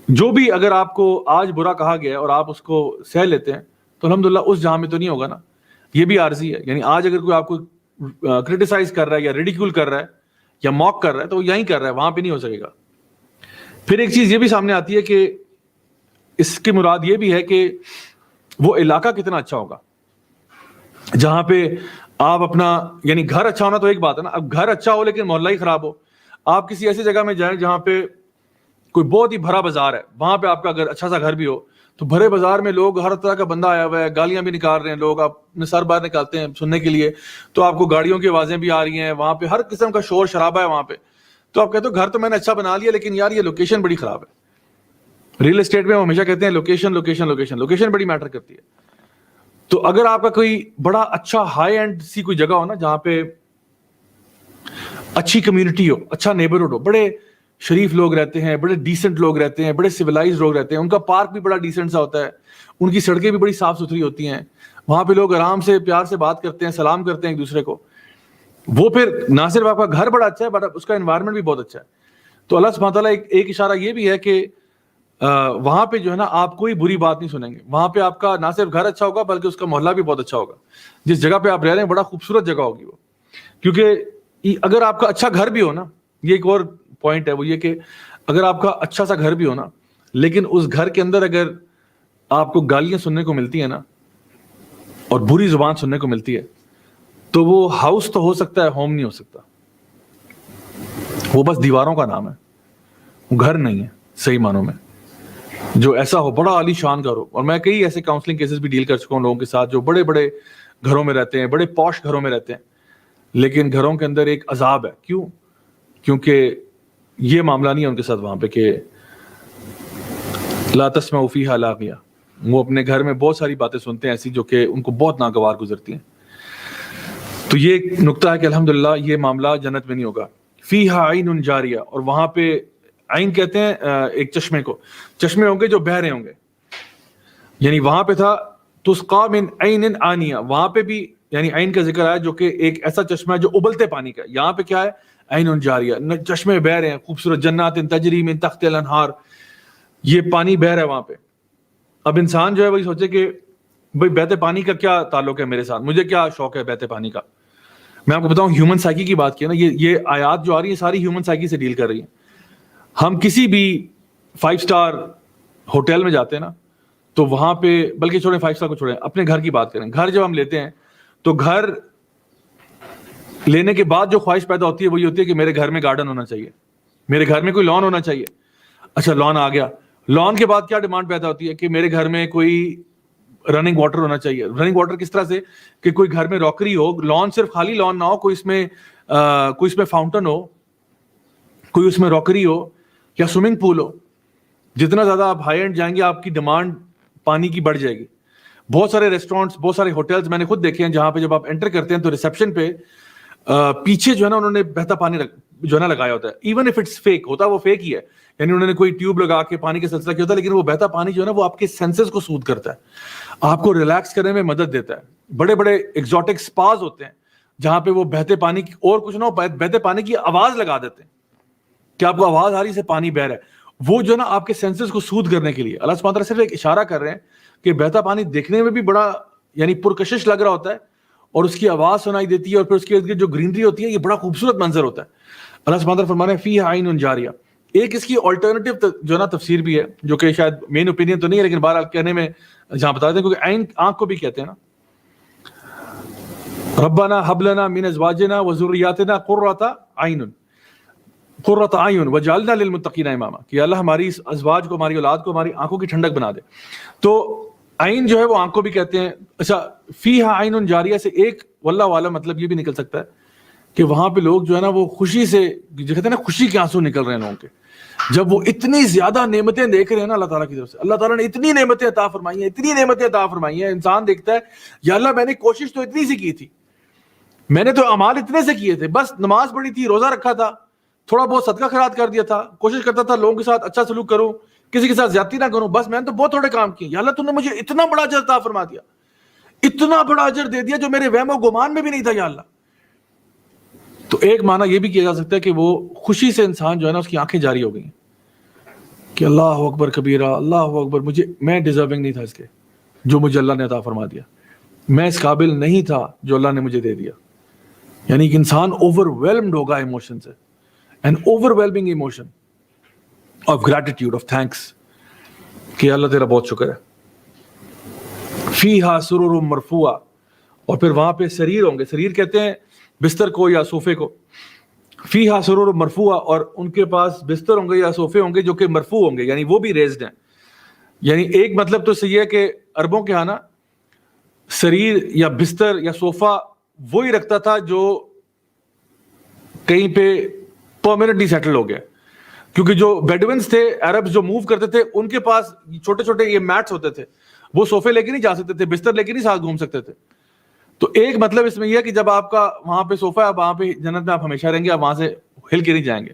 جو بھی اگر آپ کو آج برا کہا گیا اور آپ اس کو سہ لیتے ہیں, تو الحمدللہ اس جہاں میں تو نہیں ہوگا نا. یہ بھی عارضی ہے. یعنی آج اگر کوئی آپ کو کرٹیسائز کر رہا ہے یا ریڈیکیول کر رہا ہے یا موک کر رہا ہے, تو وہ یہیں کر رہا ہے, وہاں پہ نہیں ہو سکے گا. پھر ایک چیز یہ بھی سامنے آتی ہے کہ اس کی مراد یہ بھی ہے کہ وہ علاقہ کتنا اچھا ہوگا جہاں پہ آپ اپنا, یعنی گھر اچھا ہونا تو ایک بات ہے نا, اب گھر اچھا ہو لیکن محلہ ہی خراب ہو. آپ کسی ایسی جگہ میں جائیں جہاں پہ کوئی بہت ہی بھرا بازار ہے, وہاں پہ آپ کا اگر اچھا سا گھر بھی ہو, تو بھرے بازار میں لوگ ہر طرح کا بندہ آیا ہوا ہے, گالیاں بھی نکال رہے ہیں لوگ, آپ اپنے سر باہر نکالتے ہیں سننے کے لیے, تو آپ کو گاڑیوں کی آوازیں بھی آ رہی ہیں, وہاں پہ ہر قسم کا شور شرابہ ہے وہاں پہ. تو آپ کہتے ہو گھر تو میں نے اچھا بنا لیا, لیکن یار یہ لوکیشن بڑی خراب ہے. ریل اسٹیٹ میں ہمیشہ کہتے ہیں لوکیشن لوکیشن لوکیشن, لوکیشن بڑی میٹر کرتی ہے. تو اگر آپ کا کوئی بڑا اچھا ہائی اینڈ سی کوئی جگہ ہو نا, جہاں پہ اچھی کمیونٹی ہو, اچھا نیبرہڈ ہو, بڑے شریف لوگ رہتے ہیں, بڑے ڈیسنٹ لوگ رہتے ہیں, بڑے سویلائز لوگ رہتے ہیں, ان کا پارک بھی بڑا ڈیسنٹ سا ہوتا ہے, ان کی سڑکیں بھی بڑی صاف ستھری ہوتی ہیں, وہاں پہ لوگ آرام سے پیار سے بات کرتے ہیں, سلام کرتے ہیں ایک دوسرے کو, وہ پھر نہ صرف آپ کا گھر بڑا اچھا ہے بٹ اس کا انوائرمنٹ بھی بہت اچھا ہے. تو اللہ سبحانہ تعالیٰ ایک اشارہ یہ بھی ہے کہ وہاں پہ جو ہے نا آپ کوئی بری بات نہیں سنیں گے. وہاں پہ آپ کا نہ صرف گھر اچھا ہوگا بلکہ اس کا محلہ بھی بہت اچھا ہوگا. جس جگہ پہ آپ رہ رہے ہیں بڑا خوبصورت جگہ ہوگی وہ, کیونکہ اگر آپ کا اچھا گھر بھی ہو نا, یہ ایک اور پوائنٹ ہے, وہ یہ کہ اگر آپ کا اچھا سا گھر بھی ہو نا, لیکن اس گھر کے اندر اگر آپ کو گالیاں سننے کو ملتی ہیں نا, اور بری زبان سننے کو ملتی ہے, تو وہ ہاؤس تو ہو سکتا ہے, ہوم نہیں ہو سکتا. وہ بس دیواروں کا نام ہے, وہ گھر نہیں ہے صحیح معنوں میں. جو ایسا ہو, بڑا عالی شان گھر ہو. اور میں کئی ایسے کاؤنسلنگ کیسز بھی ڈیل کر چکا ہوں لوگوں کے ساتھ جو بڑے بڑے گھروں میں رہتے ہیں, بڑے پوش گھروں میں رہتے ہیں, لیکن گھروں کے اندر ایک عذاب ہے. کیوں؟ کیونکہ یہ معاملہ نہیں ہے ان کے ساتھ وہاں پہ کہ لا تسمعوا فیہا لاغیہ، وہ اپنے گھر میں بہت ساری باتیں سنتے ہیں ایسی جو کہ ان کو بہت ناگوار گزرتی ہیں. تو یہ ایک نقطہ ہے کہ الحمدللہ یہ معاملہ جنت میں نہیں ہوگا. فیہا عین جاریہ، اور وہاں پہ عین کہتے ہیں ایک چشمے کو، چشمے ہوں گے جو بہہ رہے ہوں گے. یعنی وہاں پہ تھا تسقا من عین آنیہ، وہاں پہ بھی یعنی عین کا ذکر آیا جو کہ ایک ایسا چشمہ ہے جو ابلتے پانی کا ہے. یہاں پہ کیا ہے؟ عین جاریہ، چشمے بہ رہے ہیں خوبصورت، جنات تجری من تحت الانہار، یہ پانی بہ رہا ہے وہاں پہ. اب انسان جو ہے وہی سوچے کہ بھائی بہتے پانی کا کیا تعلق ہے میرے ساتھ، مجھے کیا شوق ہے بہتے پانی کا. میں آپ کو بتاؤں ہیومن سائیکی کی بات کی نا، یہ آیات جو آ رہی ہیں ساری ہیومن سائیکی سے ڈیل کر رہی ہیں. ہم کسی بھی 5 اسٹار ہوٹل میں جاتے ہیں نا تو وہاں پہ، بلکہ چھوڑیں 5 اسٹار کو چھوڑیں، اپنے گھر کی بات کریں. گھر جب ہم لیتے ہیں تو گھر لینے کے بعد جو خواہش پیدا ہوتی ہے وہ یہ ہوتی ہے کہ میرے گھر میں گارڈن ہونا چاہیے، میرے گھر میں کوئی لان ہونا چاہیے. اچھا لان آ گیا، لان کے بعد کیا ڈیمانڈ پیدا ہوتی ہے کہ میرے گھر میں کوئی رننگ واٹر ہونا چاہیے. رننگ واٹر کس طرح سے کہ کوئی گھر میں راکری ہو، لان صرف خالی لان نہ ہو، کوئی اس میں فاؤنٹن ہو، کوئی اس میں راکری ہو یا سوئمنگ پول ہو. جتنا زیادہ آپ ہائی اینڈ جائیں گے آپ کی ڈیمانڈ پانی کی بڑھ جائے گی. بہت سارے ریسٹورینٹس، بہت سارے ہوٹلز میں نے خود دیکھے ہیں جہاں پہ جب آپ انٹر کرتے ہیں تو ریسیپشن پہ پیچھے جو ہے نا انہوں نے بہتا پانی جو ہے نا لگایا ہوتا ہے. ایون اف اٹس فیک ہوتا ہے، وہ فیک ہی ہے، یعنی انہوں نے کوئی ٹیوب لگا کے پانی کا سلسلہ کیا ہوتا ہے، لیکن وہ بہتا پانی جو ہے نا وہ آپ کے سینسز کو سود کرتا ہے، آپ کو ریلیکس کرنے میں مدد دیتا ہے. بڑے بڑے ایگزوٹک سپاز ہوتے ہیں جہاں پہ وہ بہتے پانی کی، اور کچھ نہ ہو بہتے پانی کی آواز لگا دیتے ہیں کہ آپ کو آواز آ رہی سے پانی بہ رہا ہے. وہ جو ہے نا آپ کے سینسز کو سود کرنے کے لیے اللہ سبحانہ وتعالیٰ صرف ایک اشارہ کر رہے ہیں کہ بہتا پانی دیکھنے میں بھی بڑا یعنی پرکشش لگ رہا ہوتا ہے اور اس کی آواز سنائی دیتی ہے، اور پھر اس کے ارد گرد جو گرینری ہوتی ہے یہ بڑا خوبصورت منظر ہوتا ہے. اللہ سبحانہ وتعالیٰ فرما رہے ہیں فیہا عین جاریہ. ایک اس کی آلٹرنیٹیو جو ہے نا تفسیر بھی ہے جو کہ شاید مین اوپینین تو نہیں ہے لیکن بہرحال کہنے میں جہاں بتا دیں، کیونکہ عین آنکھ کو بھی کہتے ہیں نا. ربنا هب لنا من ازواجنا وذرياتنا قرۃ اعین وجعلنا للمتقین اماما، کہ اللہ ہماری ازواج کو، ہماری اولاد کو ہماری آنکھوں کی ٹھنڈک بنا دے. تو عین جو ہے وہ آنکھ کو بھی کہتے ہیں. اچھا فیہا عین جاریہ سے ایک واللہ اعلم مطلب یہ بھی نکل سکتا ہے کہ وہاں پہ لوگ جو ہے نا وہ خوشی سے، جو کہتے ہیں نا خوشی کے آنسو نکل رہے ہیں لوگوں کے، جب وہ اتنی زیادہ نعمتیں دیکھ رہے ہیں نا اللہ تعالیٰ کی طرف سے. اللہ تعالیٰ نے اتنی نعمتیں عطا فرمائی ہیں، اتنی نعمتیں عطا فرمائی ہیں. انسان دیکھتا ہے یا اللہ میں نے کوشش تو اتنی سی کی تھی، میں نے تو اعمال اتنے سے کیے تھے، بس نماز پڑھی تھی، روزہ رکھا تھا، تھوڑا بہت صدقہ خیرات کر دیا تھا، کوشش کرتا تھا لوگوں کے ساتھ اچھا سلوک کروں، کسی کے ساتھ زیادتی نہ کروں، بس میں نے تو بہت تھوڑے کام کیے. یا اللہ تم نے مجھے اتنا بڑا اجر عطا فرما دیا، اتنا بڑا اجر دے دیا جو میرے وہم و گمان میں بھی نہیں تھا یا اللہ. تو ایک معنی یہ بھی کیا جا سکتا ہے کہ وہ خوشی سے انسان جو ہے نا اس کی آنکھیں جاری ہو گئی ہیں کہ اللہ اکبر کبیرہ، اللہ اکبر، میں ڈیزرونگ نہیں تھا اس کے جو مجھے اللہ نے عطا فرما دیا، میں اس قابل نہیں تھا جو اللہ نے مجھے دے دیا. یعنی کہ انسان اوور ویلمڈ ہوگا ایموشن سے، an overwhelming emotion of gratitude, of thanks کہ اللہ تیرا بہت شکر ہے. فیہا سرر مرفوعہ، اور پھر وہاں پہ سریر ہوں گے، سریر کہتے ہیں بستر کو یا صوفے کو. فیہا سرر مرفوعہ، اور ان کے پاس بستر ہوں گے یا صوفے ہوں گے جو کہ مرفوع ہوں گے، یعنی وہ بھی ریزڈ ہیں. یعنی ایک مطلب تو صحیح ہے کہ عربوں کے ہاں نا سریر یا بستر یا صوفہ وہی رکھتا تھا جو کہیں پہ پرماننٹلی سیٹل ہو گیا، کیونکہ جو بیڈوینس تھے عرب جو موو کرتے تھے ان کے پاس چھوٹے چھوٹے یہ میٹس ہوتے تھے، وہ صوفے لے کے نہیں جا سکتے تھے، بستر لے کے نہیں ساتھ گھوم سکتے تھے. تو ایک مطلب اس میں یہ ہے کہ جب آپ کا وہاں پہ صوفہ ہے، وہاں پہ جنت میں آپ ہمیشہ رہیں گے، آپ وہاں سے ہل کے نہیں جائیں گے.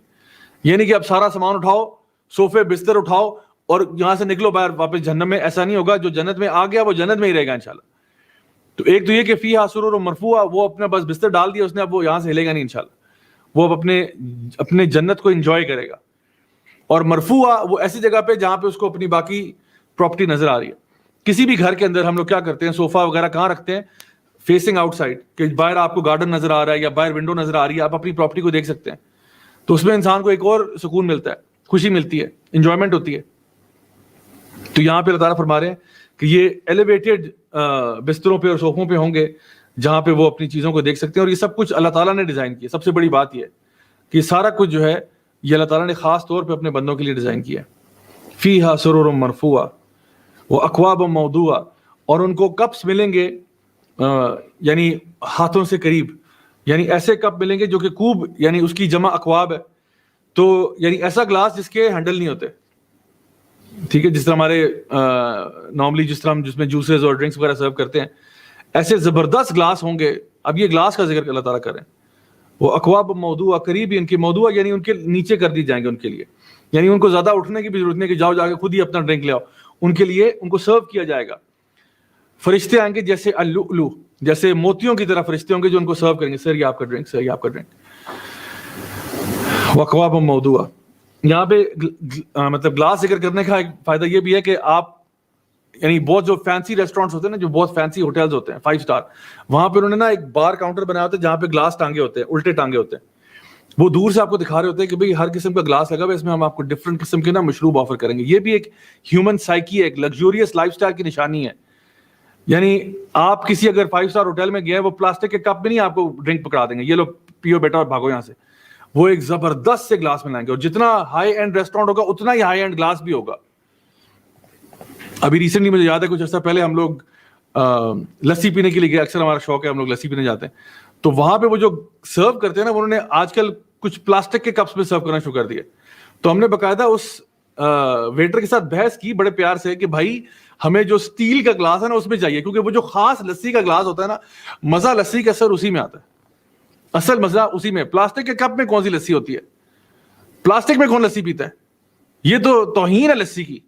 یہ نہیں کہ آپ سارا سامان اٹھاؤ، صوفے بستر اٹھاؤ اور یہاں سے نکلو باہر واپس جہنم میں، ایسا نہیں ہوگا. جو جنت میں آ گیا وہ جنت میں ہی رہے گا انشاءاللہ. تو ایک تو یہ کہ فیہا سرر مرفوعہ، وہ اپنا بس بستر ڈال دیا اس نے، اب وہ یہاں سے ہلے گا نہیں انشاءاللہ، وہ اب اپنے جنت کو انجوائے کرے گا. اور مرفوعہ وہ ایسی جگہ پہ جہاں پہ اس کو اپنی باقی پراپرٹی نظر آ رہی ہے. کسی بھی گھر کے اندر ہم لوگ کیا کرتے ہیں، صوفہ وغیرہ کہاں رکھتے ہیں؟ فیسنگ آؤٹ سائڈ، کہ باہر آپ کو گارڈن نظر آ رہا ہے یا باہر ونڈو نظر آ رہی ہے، آپ اپنی پراپرٹی کو دیکھ سکتے ہیں. تو اس میں انسان کو ایک اور سکون ملتا ہے، خوشی ملتی ہے، انجوائمنٹ ہوتی ہے. تو یہاں پہ اللہ تعالیٰ فرما رہے ہیں کہ یہ ایلیویٹڈ بستروں پہ اور صوفوں پہ ہوں گے جہاں پہ وہ اپنی چیزوں کو دیکھ سکتے ہیں. اور یہ سب کچھ اللہ تعالیٰ نے ڈیزائن کیا. سب سے بڑی بات یہ ہے کہ یہ سارا کچھ جو ہے یہ اللہ تعالیٰ نے خاص طور پہ اپنے بندوں کے لیے ڈیزائن کیا. فیہا سرر مرفوعہ واکواب موضوعہ، اور ان کو کپس ملیں گے یعنی ہاتھوں سے قریب، یعنی ایسے کپ ملیں گے جو کہ کوب یعنی اس کی جمع اکواب ہے، تو یعنی ایسا گلاس جس کے ہینڈل نہیں ہوتے. ٹھیک ہے, جس طرح ہمارے نارملی جس طرح ہم جس میں جوسز اور ڈرنکس وغیرہ سرو کرتے ہیں, ایسے زبردست گلاس ہوں گے. اب یہ گلاس کا ذکر اللہ تعالیٰ کریں, وہ اکواب موضوع قریب ہی ان کی موضوع یعنی ان کے نیچے کر دی جائیں گے ان کے لیے, یعنی ان کو زیادہ اٹھنے کی بھی ضرورت نہیں کہ جاؤ جا کے خود ہی اپنا ڈرنک لے آؤ, ان کے لیے ان کو سرو کیا جائے گا. فرشتے آئیں گے جیسے اللؤلؤ, جیسے موتیوں کی طرح فرشتے ہوں گے جو ان کو سرو کریں گے, سر یہ آپ کا ڈرنک, سر یہ آپ کا ڈرنک. وَأَكْوَابٌ مَوْضُوعَةٌ, یہاں پہ مطلب گلاس ذکر کرنے کا ایک فائدہ یہ بھی ہے کہ آپ یعنی بہت جو فینسی ریسٹورینٹس ہوتے ہیں نا, جو بہت فینسی ہوٹلز ہوتے ہیں 5 اسٹار, وہاں پہ انہوں نے نا ایک بار کاؤنٹر بنایا ہوتا ہے جہاں پہ گلاس ٹانگے ہوتے ہیں, الٹے ٹانگے ہوتے ہیں. وہ دور سے آپ کو دکھا رہے ہوتے ہیں کہ بھئی ہر قسم کا گلاس لگا ہوا ہے, اس میں ہم آپ کو ڈفرنٹ قسم کے نا مشروب آفر کریں گے. یہ بھی ایک ہیومن سائیکی ہے, ایک لگژوریس لائف سٹائل کی نشانی ہے. یعنی آپ کسی اگر 5 اسٹار ہوٹل میں گئے, وہ پلاسٹک کے کپ میں نہیں آپ کو ڈرنک پکڑا دیں گے, یہ لو پیو بیٹا اور بھاگو یہاں سے. وہ ایک زبردست سے گلاس میں لائیں گے, اور جتنا ہائی اینڈ ریسٹورینٹ ہوگا اتنا ہی ہائی اینڈ گلاس بھی ہوگا. ابھی ریسنٹلی مجھے یاد ہے کچھ عرصہ پہلے ہم لوگ لسی پینے کے لیے گئے, اکثر ہمارا شوق ہے ہم لوگ لسی پینے جاتے ہیں, تو وہاں پہ وہ جو سرو کرتے ہیں نا, انہوں نے آج کل کچھ پلاسٹک کے کپس میں سرو کرنا شروع کر دیا. تو ہم نے باقاعدہ اس ویٹر کے ساتھ بحث کی بڑے پیار سے کہ بھائی ہمیں جو اسٹیل کا گلاس ہے نا اس میں چاہیے, کیونکہ وہ جو خاص لسی کا گلاس ہوتا ہے نا, مزہ لسی کا اثر اسی میں آتا ہے, اصل مزہ اسی میں. پلاسٹک کے کپ میں کون سی لسی ہوتی ہے, پلاسٹک میں کون لسی پیتا ہے, یہ تو توہین ہے لسی کی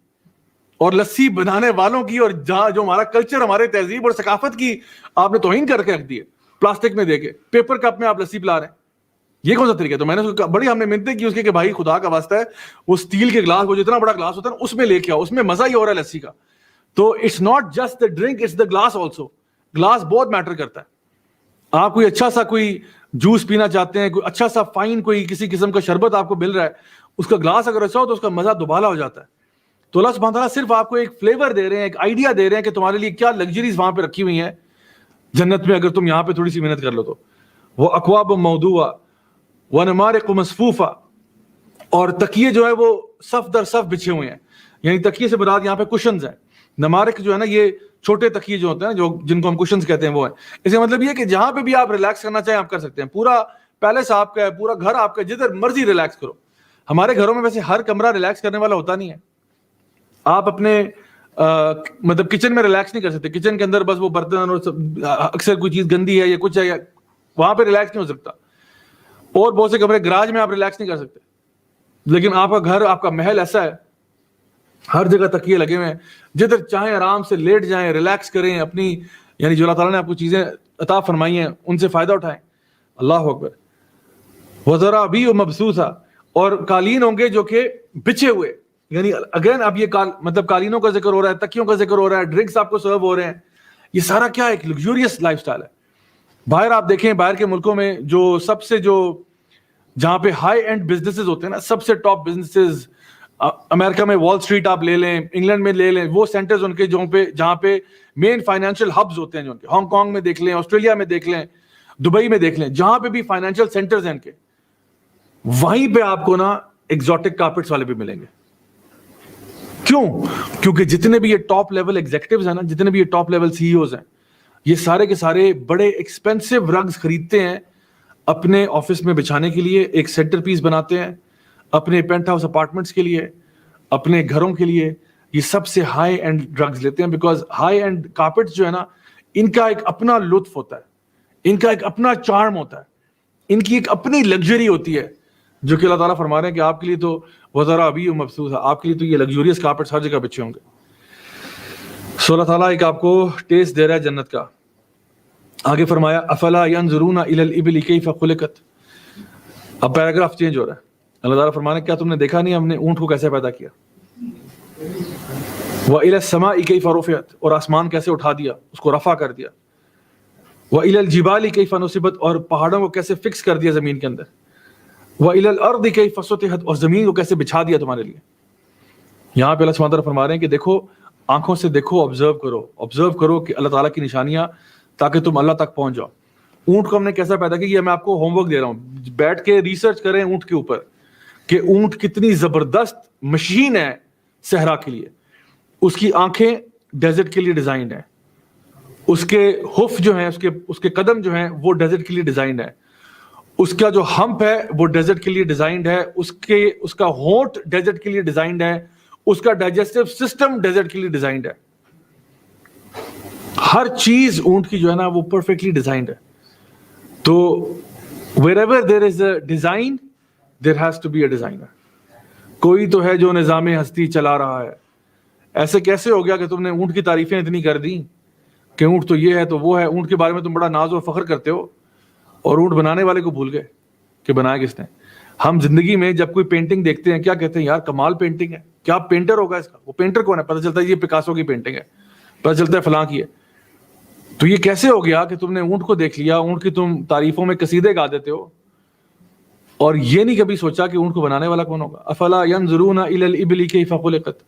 اور لسی بنانے والوں کی, اور جہاں جو ہمارا کلچر ہمارے تہذیب اور ثقافت کی آپ نے توہین کر کے رکھ دی ہے. پلاسٹک میں دے کے پیپر کپ میں آپ لسی پلا رہے ہیں, یہ کون سا طریقہ ہے؟ تو میں نے بڑی ہم نے منتیں کی اس کے کہ بھائی خدا کا واسطہ ہے وہ اسٹیل کے گلاس, وہ جتنا بڑا گلاس ہوتا ہے نا اس میں لے کے آؤ, اس میں مزہ ہی ہو رہا ہے لسی کا. تو it's not just the drink, it's the glass also. Glass بہت میٹر کرتا ہے. آپ کوئی اچھا سا کوئی جوس پینا چاہتے ہیں, کوئی اچھا سا فائن کوئی کسی قسم کا شربت آپ کو مل رہا ہے, اس کا گلاس اگر اچھا ہو تو اس کا مزہ دوبالا ہو جاتا ہے. تو اللہ سبحانہ تعالیٰ صرف آپ کو ایک فلیور دے رہے ہیں, ایک آئیڈیا دے رہے ہیں کہ تمہارے لیے کیا لگژریز وہاں پہ رکھی ہوئی ہیں جنت میں, اگر تم یہاں پہ تھوڑی سی محنت کر لو تو. وہ اکواب موضوعہ ونمارق مصفوفہ, اور تکیے جو ہے وہ صف در صف بچھے ہوئے ہیں. یعنی تکیے سے مراد یہاں پہ کشنز ہیں. نمارق جو ہے نا یہ چھوٹے تکیے جو ہوتے ہیں جو جن کو ہم کشنز کہتے ہیں وہ ہیں. اس کا مطلب یہ کہ جہاں پہ بھی آپ ریلیکس کرنا چاہیں آپ کر سکتے ہیں. پورا پیلس آپ کا ہے, پورا گھر آپ کا ہے, جدھر مرضی ریلیکس کرو. ہمارے گھروں میں ویسے ہر کمرہ ریلیکس کرنے والا ہوتا نہیں ہے. آپ اپنے مطلب کچن میں ریلیکس نہیں کر سکتے. کچن کے اندر بس وہ برتن اور اکثر کوئی چیز گندی ہے یا کچھ ہے, یا وہاں پہ ریلیکس نہیں ہو سکتا. اور بہت سے کمرے گراج میں آپ ریلیکس نہیں کر سکتے. لیکن آپ کا گھر, آپ کا محل ایسا ہے, ہر جگہ تکیے لگے ہوئے ہیں, جدھر چاہیں آرام سے لیٹ جائیں, ریلیکس کریں اپنی, یعنی جو اللہ تعالیٰ نے آپ کو چیزیں عطا فرمائی ہیں ان سے فائدہ اٹھائیں. اللہ اکبر. وزرابی مبثوثہ, اور قالین ہوں گے جو کہ بچھے ہوئے. یعنی اگین اب یہ مطلب قالینوں کا ذکر ہو رہا ہے, تکیوں کا ذکر ہو رہا ہے, ڈرنکس آپ کو سرو ہو رہے ہیں. یہ سارا کیا ایک لگژریس لائف سٹائل ہے. باہر آپ دیکھیں, باہر کے ملکوں میں جو سب سے جو جہاں پہ ہائی اینڈ بزنسز ہوتے ہیں نا, سب سے ٹاپ بزنسز, امریکہ میں وال اسٹریٹ آپ لے لیں, انگلینڈ میں لے لیں, وہ سینٹرز ان کے جہاں پہ مین فائنینشیل ہبز ہوتے ہیں جو ان کے, ہانگ کانگ میں دیکھ لیں, آسٹریلیا میں دیکھ لیں, دبئی میں دیکھ لیں, جہاں پہ بھی فائنینشیل سینٹرز ہیں ان کے, وہیں پہ آپ کو نا ایگزوٹک کارپیٹس والے بھی ملیں گے. کیوں؟ کیونکہ جتنے بھی یہ ٹاپ لیول ایگزیکٹوز ہیں نا, جتنے بھی یہ ٹاپ لیول سی ای اوز ہیں, یہ سارے کے سارے بڑے ایکسپینسو رگز خریدتے ہیں اپنے آفس میں بچھانے کے لیے, ایک سینٹر پیس بناتے ہیں اپنے پینٹ ہاؤس اپارٹمنٹس کے لیے, اپنے گھروں کے لیے. یہ سب سے ہائی اینڈ ڈرگز لیتے ہیں, بیکاز ہائی اینڈ کارپیٹس جو ہے نا, ان کا ایک اپنا لطف ہوتا ہے, ان کا ایک اپنا چارم ہوتا ہے, ان کی ایک اپنی لگژری ہوتی ہے, جو کہ اللہ تعالیٰ فرما رہے ہیں کہ آپ کے لیے تو وزرابی مبثوث ہے, آپ کے لیے تو یہ لگژریس کارپیٹس ہر جگہ بچے ہوں گے. سو اللہ تعالیٰ ایک آپ کو ٹیسٹ دے رہا ہے جنت کا. آگے فرمایا افلا ينظرون الى الابل كيف خلقت. اب پیراگراف چینج ہو رہا ہے. اللہ تعالیٰ فرمانے کیا تم نے دیکھا نہیں ہم نے اونٹ کو کیسے پیدا کیا. وَإِلَى السَّمَاءِ كَيْفَ رُفِعَتْ, اور آسمان کیسے اٹھا دیا, اس کو رفع کر دیا. وَإِلَى الْجِبَالِ كَيْفَ نُصِبَتْ, اور پہاڑوں کو کیسے فکس کر دیا زمین کے اندر. وَإِلَى الْأَرْضِ كَيْفَ سُطِحَتْ, اور زمین کو کیسے بچھا دیا تمہارے لیے. یہاں پہ اللہ سبحانہ تعالیٰ فرما رہے ہیں کہ دیکھو, آنکھوں سے دیکھو, آبزرو کرو کہ اللہ تعالیٰ کی نشانیاں, تاکہ تم اللہ تک پہنچ جاؤ. اونٹ کو ہم نے کیسا پیدا کیا, یہ میں آپ کو ہوم ورک دے رہا ہوں, بیٹھ کے ریسرچ کریں اونٹ کے اوپر کہ اونٹ کتنی زبردست مشین ہے صحرا کے لیے. اس کی آنکھیں ڈیزرٹ کے لیے ڈیزائنڈ ہیں, اس کے ہف جو ہیں, اس کے قدم جو ہیں وہ ڈیزرٹ کے لیے ڈیزائنڈ ہے, اس کا جو ہمپ ہے وہ ڈیزرٹ کے لیے ڈیزائنڈ ہے, اس کا ہونٹ ڈیزرٹ کے لیے ڈیزائنڈ ہے, اس کا ڈائجسٹو سسٹم ڈیزرٹ کے لیے ڈیزائنڈ ہے. ہر چیز اونٹ کی جو ہے نا وہ پرفیکٹلی ڈیزائنڈ ہے. تو wherever there is a design there has to be a designer. کوئی تو ہے جو نظام ہستی چلا رہا ہے. ایسے کیسے ہو گیا کہ تم نے اونٹ کی تعریفیں اتنی کر دی کہ اونٹ تو یہ ہے تو وہ ہے, اونٹ کے بارے میں تم بڑا ناز و فخر کرتے ہو اور اونٹ بنانے والے کو بھول گئے کہ بنایا کس نے. ہم زندگی میں جب کوئی پینٹنگ دیکھتے ہیں کیا کہتے ہیں, یار کمال پینٹنگ ہے, کیا پینٹر ہوگا اس کا, وہ پینٹر کون ہے, پتہ چلتا ہے یہ پکاسو کی پینٹنگ ہے, پتہ چلتا ہے فلاں کی ہے. تو یہ کیسے ہو گیا کہ تم نے اونٹ کو دیکھ لیا, اونٹ کی تم تعریفوں میں قصیدے گا دیتے ہو اور یہ نہیں کبھی سوچا کہ اونٹ کو بنانے والا کون ہوگا. افلا ينظرون الى الابل كيف خلقت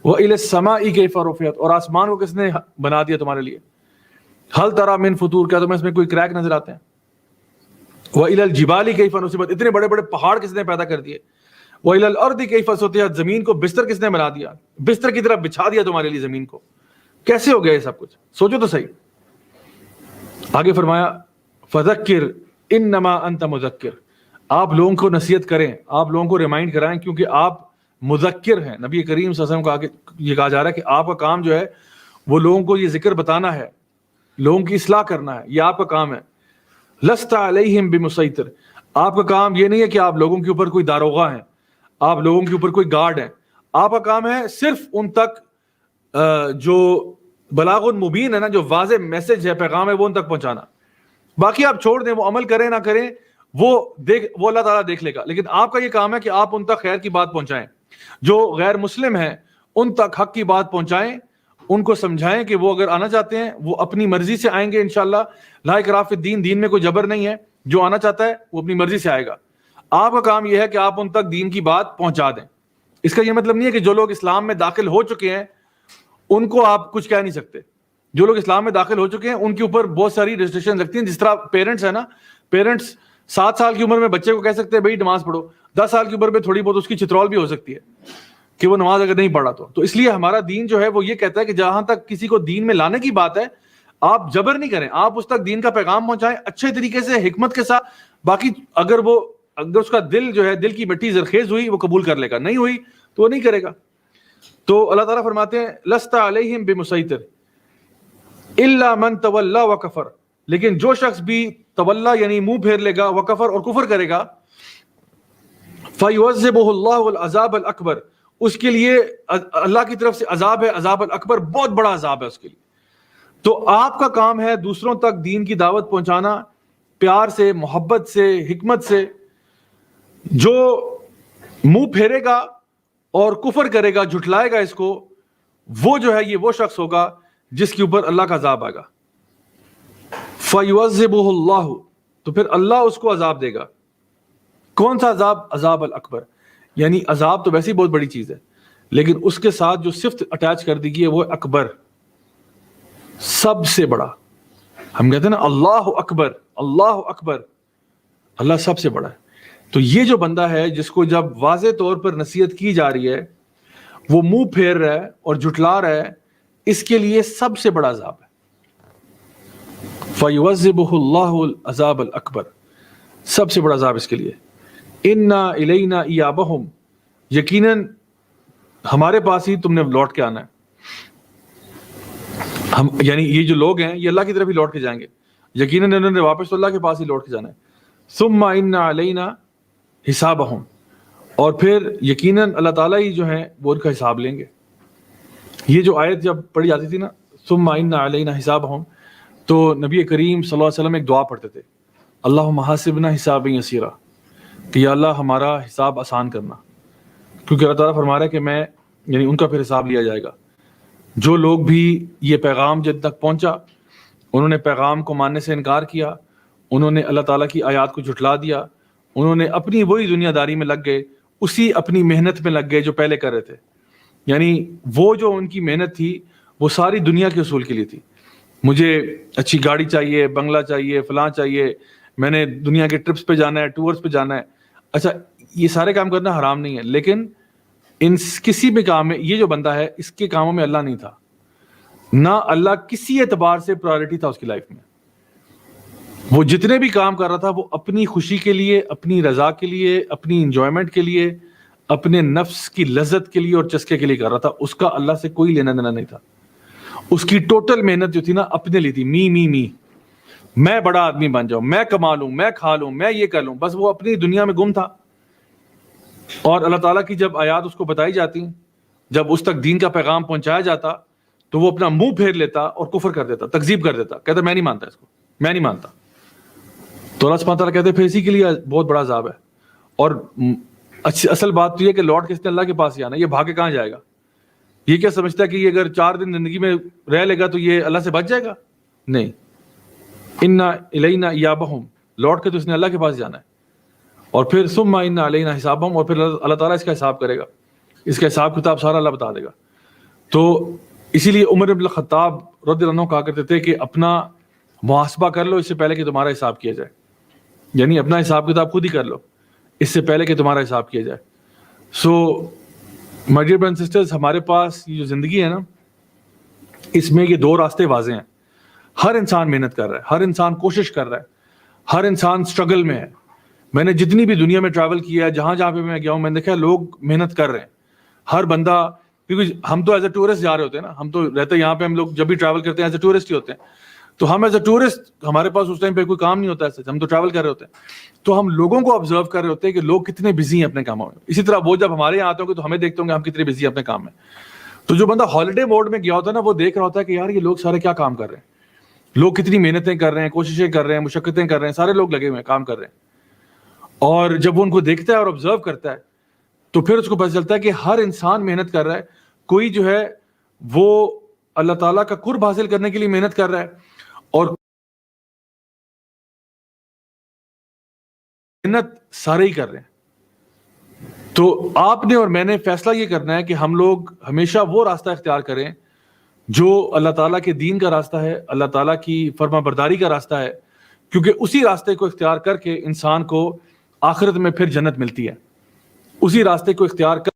والى السماء كيف رفعت, اور آسمان کو کس نے بنا دیا تمہارے لیے. هل ترى من فطور, کیا تمہیں اس میں کوئی کریک نظر آتے ہیں. والى الجبال كيف نصبت, اتنے بڑے بڑے پہاڑ کس نے پیدا کر دیے. والى الارض كيف سطحت, زمین کو بستر کس نے بنا دیا, بستر کی طرح بچھا دیا تمہارے لیے زمین کو. کیسے ہو گیا یہ سب کچھ, سوچو تو صحیح. آگے فرمایا فذکر انما انت مذکر, آپ لوگوں کو نصیحت کریں, آپ لوگوں کو ریمائنڈ کرائیں, کیونکہ آپ مذکر ہیں. نبی کریم صلی اللہ علیہ وسلم کو آگے یہ کہا جا رہا ہے کہ آپ کا کام جو ہے وہ لوگوں کو یہ ذکر بتانا ہے, لوگوں کی اصلاح کرنا ہے, یہ آپ کا کام ہے. لست علیہم بمسیطر, آپ کا کام یہ نہیں ہے کہ آپ لوگوں کے اوپر کوئی داروغہ ہیں, آپ لوگوں کے اوپر کوئی گارڈ ہیں. آپ کا کام ہے صرف ان تک جو بلاغ مبین ہے نا, جو واضح میسج ہے, پیغام ہے, وہ ان تک پہنچانا. باقی آپ چھوڑ دیں, وہ عمل کریں نہ کریں وہ اللہ تعالیٰ دیکھ لے گا. لیکن آپ کا یہ کام ہے کہ آپ ان تک خیر کی بات پہنچائیں, جو غیر مسلم ہیں ان تک حق کی بات پہنچائیں, ان کو سمجھائیں کہ وہ اگر آنا چاہتے ہیں وہ اپنی مرضی سے آئیں گے انشاءاللہ. لا اکراہ فی الدین, دین میں کوئی جبر نہیں ہے, جو آنا چاہتا ہے وہ اپنی مرضی سے آئے گا. آپ کا کام یہ ہے کہ آپ ان تک دین کی بات پہنچا دیں. اس کا یہ مطلب نہیں ہے کہ جو لوگ اسلام میں داخل ہو چکے ہیں ان کو آپ کچھ کہہ نہیں سکتے. جو لوگ اسلام میں داخل ہو چکے ہیں ان کے اوپر بہت ساری ریسٹرکشن لگتی ہیں. جس طرح پیرنٹس ہیں نا, پیرنٹس 7 سال کی عمر میں بچے کو کہہ سکتے ہیں بھائی نماز پڑھو, 10 سال کی عمر میں تھوڑی بہت اس کی چترول بھی ہو سکتی ہے کہ وہ نماز اگر نہیں پڑھا تو اس لیے ہمارا دین جو ہے وہ یہ کہتا ہے کہ جہاں تک کسی کو دین میں لانے کی بات ہے آپ جبر نہیں کریں, آپ اس تک دین کا پیغام پہنچائیں اچھے طریقے سے, حکمت کے ساتھ. باقی اگر اس کا دل جو ہے, دل کی مٹی زرخیز ہوئی وہ قبول کر لے گا, نہیں ہوئی تو وہ نہیں کرے گا. تو اللہ تعالیٰ فرماتے ہیں لست علیہم بمسیطر الا من تولی وکفر, لیکن جو شخص بھی تولا یعنی منہ پھیر لے گا, وکفر اور کفر کرے گا, فیعذبہ اللہ العذاب الاکبر, اس کے لیے اللہ کی طرف سے عذاب ہے, عذاب الاکبر, بہت بڑا عذاب ہے اس کے لیے. تو آپ کا کام ہے دوسروں تک دین کی دعوت پہنچانا, پیار سے, محبت سے, حکمت سے. جو منہ پھیرے گا اور کفر کرے گا, جھٹلائے گا اس کو, وہ جو ہے یہ وہ شخص ہوگا جس کے اوپر اللہ کا عذاب آئے گا. فَيُعَذِّبُهُ اللَّهُ, تو پھر اللہ اس کو عذاب دے گا. کون سا عذاب؟ عذاب الاکبر, یعنی عذاب تو ویسے ہی بہت بڑی چیز ہے, لیکن اس کے ساتھ جو صفت اٹیچ کر دی گئی ہے وہ اکبر, سب سے بڑا. ہم کہتے ہیں نا اللہ اکبر, اللہ اکبر, اللہ سب سے بڑا ہے. تو یہ جو بندہ ہے جس کو جب واضح طور پر نصیحت کی جا رہی ہے وہ منہ پھیر رہا ہے اور جھٹلا رہا ہے, اس کے لیے سب سے بڑا عذاب ہے. فَيُعَذِّبُهُ اللَّهُ الْعَذَابَ الْأَكْبَرَ, سب سے بڑا عذاب اس کے لیے. اِنَّا إِلَيْنَا إِيَابَهُمْ, یقیناً ہمارے پاس ہی تم نے لوٹ کے آنا ہے. ہم یعنی یہ جو لوگ ہیں یہ اللہ کی طرف ہی لوٹ کے جائیں گے, یقیناً انہوں نے واپس اللہ کے پاس ہی لوٹ کے جانا ہے. ثُمَّ إِنَّا عَلَيْنَا حِسَابَهُمْ, اور پھر یقیناً اللہ تعالیٰ ہی جو ہیں وہ ان کا حساب لیں گے. یہ جو آیت جب پڑھی جاتی تھی نا ثُمَّ إِنَّا عَلَيْنَا حِسَابَهُمْ, تو نبی کریم صلی اللہ علیہ وسلم ایک دعا پڑھتے تھے, اللہم حاسبنا حسابا یسیرا, کہ یا اللہ ہمارا حساب آسان کرنا, کیونکہ اللہ تعالیٰ فرما رہا ہے کہ میں یعنی ان کا پھر حساب لیا جائے گا. جو لوگ بھی یہ پیغام جن تک پہنچا انہوں نے پیغام کو ماننے سے انکار کیا, انہوں نے اللہ تعالیٰ کی آیات کو جھٹلا دیا, انہوں نے اپنی وہی دنیا داری میں لگ گئے, اسی اپنی محنت میں لگ گئے جو پہلے کر رہے تھے. یعنی وہ جو ان کی محنت تھی وہ ساری دنیا کے اصول کے لیے تھی. مجھے اچھی گاڑی چاہیے, بنگلہ چاہیے, فلاں چاہیے, میں نے دنیا کے ٹرپس پہ جانا ہے, ٹورز پہ جانا ہے. اچھا یہ سارے کام کرنا حرام نہیں ہے, لیکن ان کسی بھی کام میں یہ جو بندہ ہے اس کے کاموں میں اللہ نہیں تھا, نہ اللہ کسی اعتبار سے پرائورٹی تھا اس کی لائف میں. وہ جتنے بھی کام کر رہا تھا وہ اپنی خوشی کے لیے, اپنی رضا کے لیے, اپنی انجوائمنٹ کے لیے, اپنے نفس کی لذت کے لیے اور چسکے کے لیے کر رہا تھا، اس کا اللہ سے کوئی لینا دینا نہیں تھا. اس کی ٹوٹل محنت جو تھی نا اپنے لیے تھی، می میں بڑا آدمی بن جاؤں، میں کما لوں، میں کھا لوں، میں یہ کر لوں، بس وہ اپنی دنیا میں گم تھا. اور اللہ تعالیٰ کی جب آیات اس کو بتائی جاتی، جب اس تک دین کا پیغام پہنچایا جاتا تو وہ اپنا منہ پھیر لیتا اور کفر کر دیتا، تکذیب کر دیتا، کہتا میں نہیں مانتا اس کو، میں نہیں مانتا. تو اللہ سبحانہ تعالیٰ کہتے پھر اسی کے لیے بہت بڑا عذاب ہے. اور اصل بات تو یہ کہ لوٹ کس نے اللہ کے پاس ہی آنا، یہ بھاگے کہاں جائے گا؟ یہ کیا سمجھتا ہے کہ یہ اگر 4 دن زندگی میں رہ لے گا تو یہ اللہ سے بچ جائے گا؟ نہیں. انا الینا ایابہم، لوٹ کے تو اس نے اللہ کے پاس جانا ہے. اور پھر ثم انا علینا حسابہم، اور پھر اللہ تعالیٰ اس کا حساب کرے گا، اس کا حساب کتاب سارا اللہ بتا دے گا. تو اسی لیے عمر بن الخطاب رضی اللہ عنہ کہا کرتے تھے کہ اپنا محاسبہ کر لو اس سے پہلے کہ تمہارا حساب کیا جائے. یعنی اپنا حساب کتاب خود ہی کر لو اس سے پہلے کہ تمہارا حساب کیا جائے. So my dear brothers and sisters, ہمارے پاس یہ جو زندگی ہے نا، اس میں یہ 2 راستے واضح ہیں. ہر انسان محنت کر رہا ہے، ہر انسان کوشش کر رہا ہے، ہر انسان سٹرگل میں ہے. میں نے جتنی بھی دنیا میں ٹریول کیا ہے، جہاں جہاں پہ میں گیا ہوں، میں نے دیکھا لوگ محنت کر رہے ہیں. ہر بندہ، کیونکہ ہم تو ایز اے ٹورسٹ جا رہے ہوتے ہیں نا، ہم تو رہتے یہاں پہ، ہم لوگ جب بھی ٹریول کرتے ہیں ایز اے ٹورسٹ ہی ہوتے ہیں. تو ہم ایز اے ٹورسٹ، ہمارے پاس اس ٹائم پہ کوئی کام نہیں ہوتا ہے، ہم تو ٹریول کر رہے ہوتے ہیں. تو ہم لوگوں کو آبزرو کر رہے ہوتے ہیں کہ لوگ کتنے بزی ہیں اپنے کاموں میں. اسی طرح وہ جب ہمارے یہاں آتے ہوں گے تو ہمیں دیکھتے ہوں گے ہم کتنے بزی ہیں اپنے کام میں. تو جو بندہ ہالیڈے موڈ میں گیا ہوتا ہے نا، وہ دیکھ رہا ہوتا ہے کہ یار یہ لوگ سارے کیا کام کر رہے ہیں، لوگ کتنی محنتیں کر رہے ہیں، کوششیں کر رہے ہیں، مشقتیں کر رہے ہیں، سارے لوگ لگے ہوئے ہیں، کام کر رہے ہیں. اور جب وہ ان کو دیکھتا ہے اور آبزرو کرتا ہے تو پھر اس کو پتہ چلتا ہے کہ ہر انسان محنت کر رہا ہے. کوئی جو ہے وہ اللہ تعالیٰ کا قرب حاصل کرنے کے لیے محنت کر رہا ہے، اور محنت سارے ہی کر رہے ہیں. تو آپ نے اور میں نے فیصلہ یہ کرنا ہے کہ ہم لوگ ہمیشہ وہ راستہ اختیار کریں جو اللہ تعالیٰ کے دین کا راستہ ہے، اللہ تعالیٰ کی فرما برداری کا راستہ ہے. کیونکہ اسی راستے کو اختیار کر کے انسان کو آخرت میں پھر جنت ملتی ہے. اسی راستے کو اختیار کر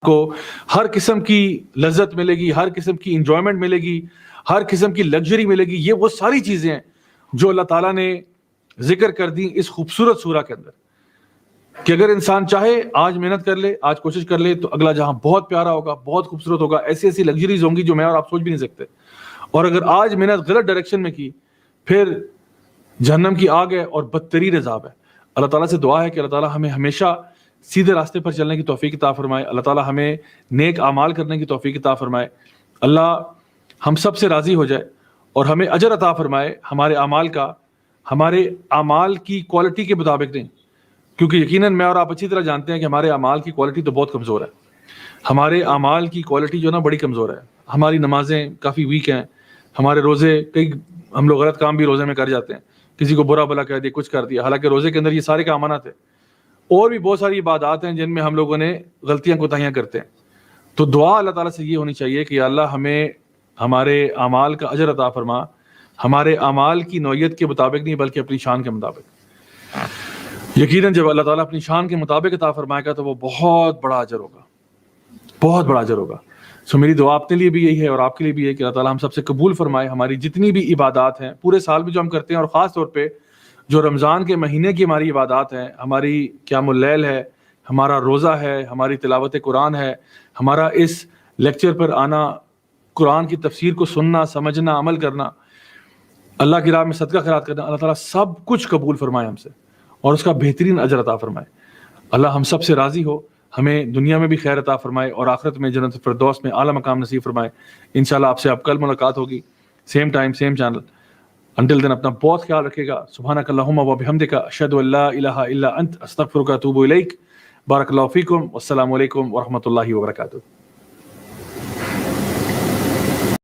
کو ہر قسم کی لذت ملے گی، ہر قسم کی انجوائمنٹ ملے گی، ہر قسم کی لگژری ملے گی. یہ وہ ساری چیزیں ہیں جو اللہ تعالیٰ نے ذکر کر دی اس خوبصورت سورہ کے اندر، کہ اگر انسان چاہے آج محنت کر لے، آج کوشش کر لے، تو اگلا جہاں بہت پیارا ہوگا، بہت خوبصورت ہوگا. ایسی ایسی لگژریز ہوں گی جو میں اور آپ سوچ بھی نہیں سکتے. اور اگر آج محنت غلط ڈائریکشن میں کی، پھر جہنم کی آگ ہے اور بدترین عذاب ہے. اللہ تعالیٰ سے دعا ہے کہ اللہ تعالیٰ ہمیں ہمیشہ سیدھے راستے پر چلنے کی توفیق عطا فرمائے. اللہ تعالیٰ ہمیں نیک اعمال کرنے کی توفیق عطا فرمائے. اللہ ہم سب سے راضی ہو جائے اور ہمیں اجر عطا فرمائے ہمارے اعمال کا، ہمارے اعمال کی کوالٹی کے مطابق نہیں. کیونکہ یقیناً میں اور آپ اچھی طرح جانتے ہیں کہ ہمارے اعمال کی کوالٹی تو بہت کمزور ہے. ہمارے اعمال کی کوالٹی جو نا بڑی کمزور ہے. ہماری نمازیں کافی ویک ہیں، ہمارے روزے، کئی ہم لوگ غلط کام بھی روزے میں کر جاتے ہیں، کسی کو برا بلا کہہ دیا، کچھ کر دیا، حالانکہ روزے کے اندر یہ سارے کام تھے. اور بھی بہت ساری عبادات ہیں جن میں ہم لوگوں نے غلطیاں کوتاہیاں کرتے ہیں. تو دعا اللہ تعالیٰ سے یہ ہونی چاہیے کہ یا اللہ ہمیں ہمارے اعمال کا اجر عطا فرما، ہمارے اعمال کی نوعیت کے مطابق نہیں بلکہ اپنی شان کے مطابق. یقیناً جب اللہ تعالیٰ اپنی شان کے مطابق عطا فرمائے گا تو وہ بہت بڑا اجر ہوگا، بہت بڑا اجر ہوگا. سو میری دعا اپنے لیے بھی یہی ہے اور آپ کے لیے بھی ہے کہ اللہ تعالیٰ ہم سب سے قبول فرمائے ہماری جتنی بھی عبادات ہیں پورے سال میں جو ہم کرتے ہیں، اور خاص طور پہ جو رمضان کے مہینے کی ہماری عبادات ہیں، ہماری قیام اللیل ہے، ہمارا روزہ ہے، ہماری تلاوت قرآن ہے، ہمارا اس لیکچر پر آنا، قرآن کی تفسیر کو سننا، سمجھنا، عمل کرنا، اللہ کی راہ میں صدقہ خیرات کرنا. اللہ تعالیٰ سب کچھ قبول فرمائے ہم سے اور اس کا بہترین اجر عطا فرمائے. اللہ ہم سب سے راضی ہو، ہمیں دنیا میں بھی خیر عطا فرمائے اور آخرت میں جنت الفردوس میں اعلیٰ مقام نصیب فرمائے. انشاءاللہ آپ سے اب کل ملاقات ہوگی، same time same channel. Until then اپنا بہت خیال رکھے گا. سبحانک اللہم و بحمدک، اشہد ان لا الہ الا انت، استغفرک و اتوب الیک. بارک اللہ فیکم، والسلام علیکم ورحمۃ اللہ وبرکاتہ.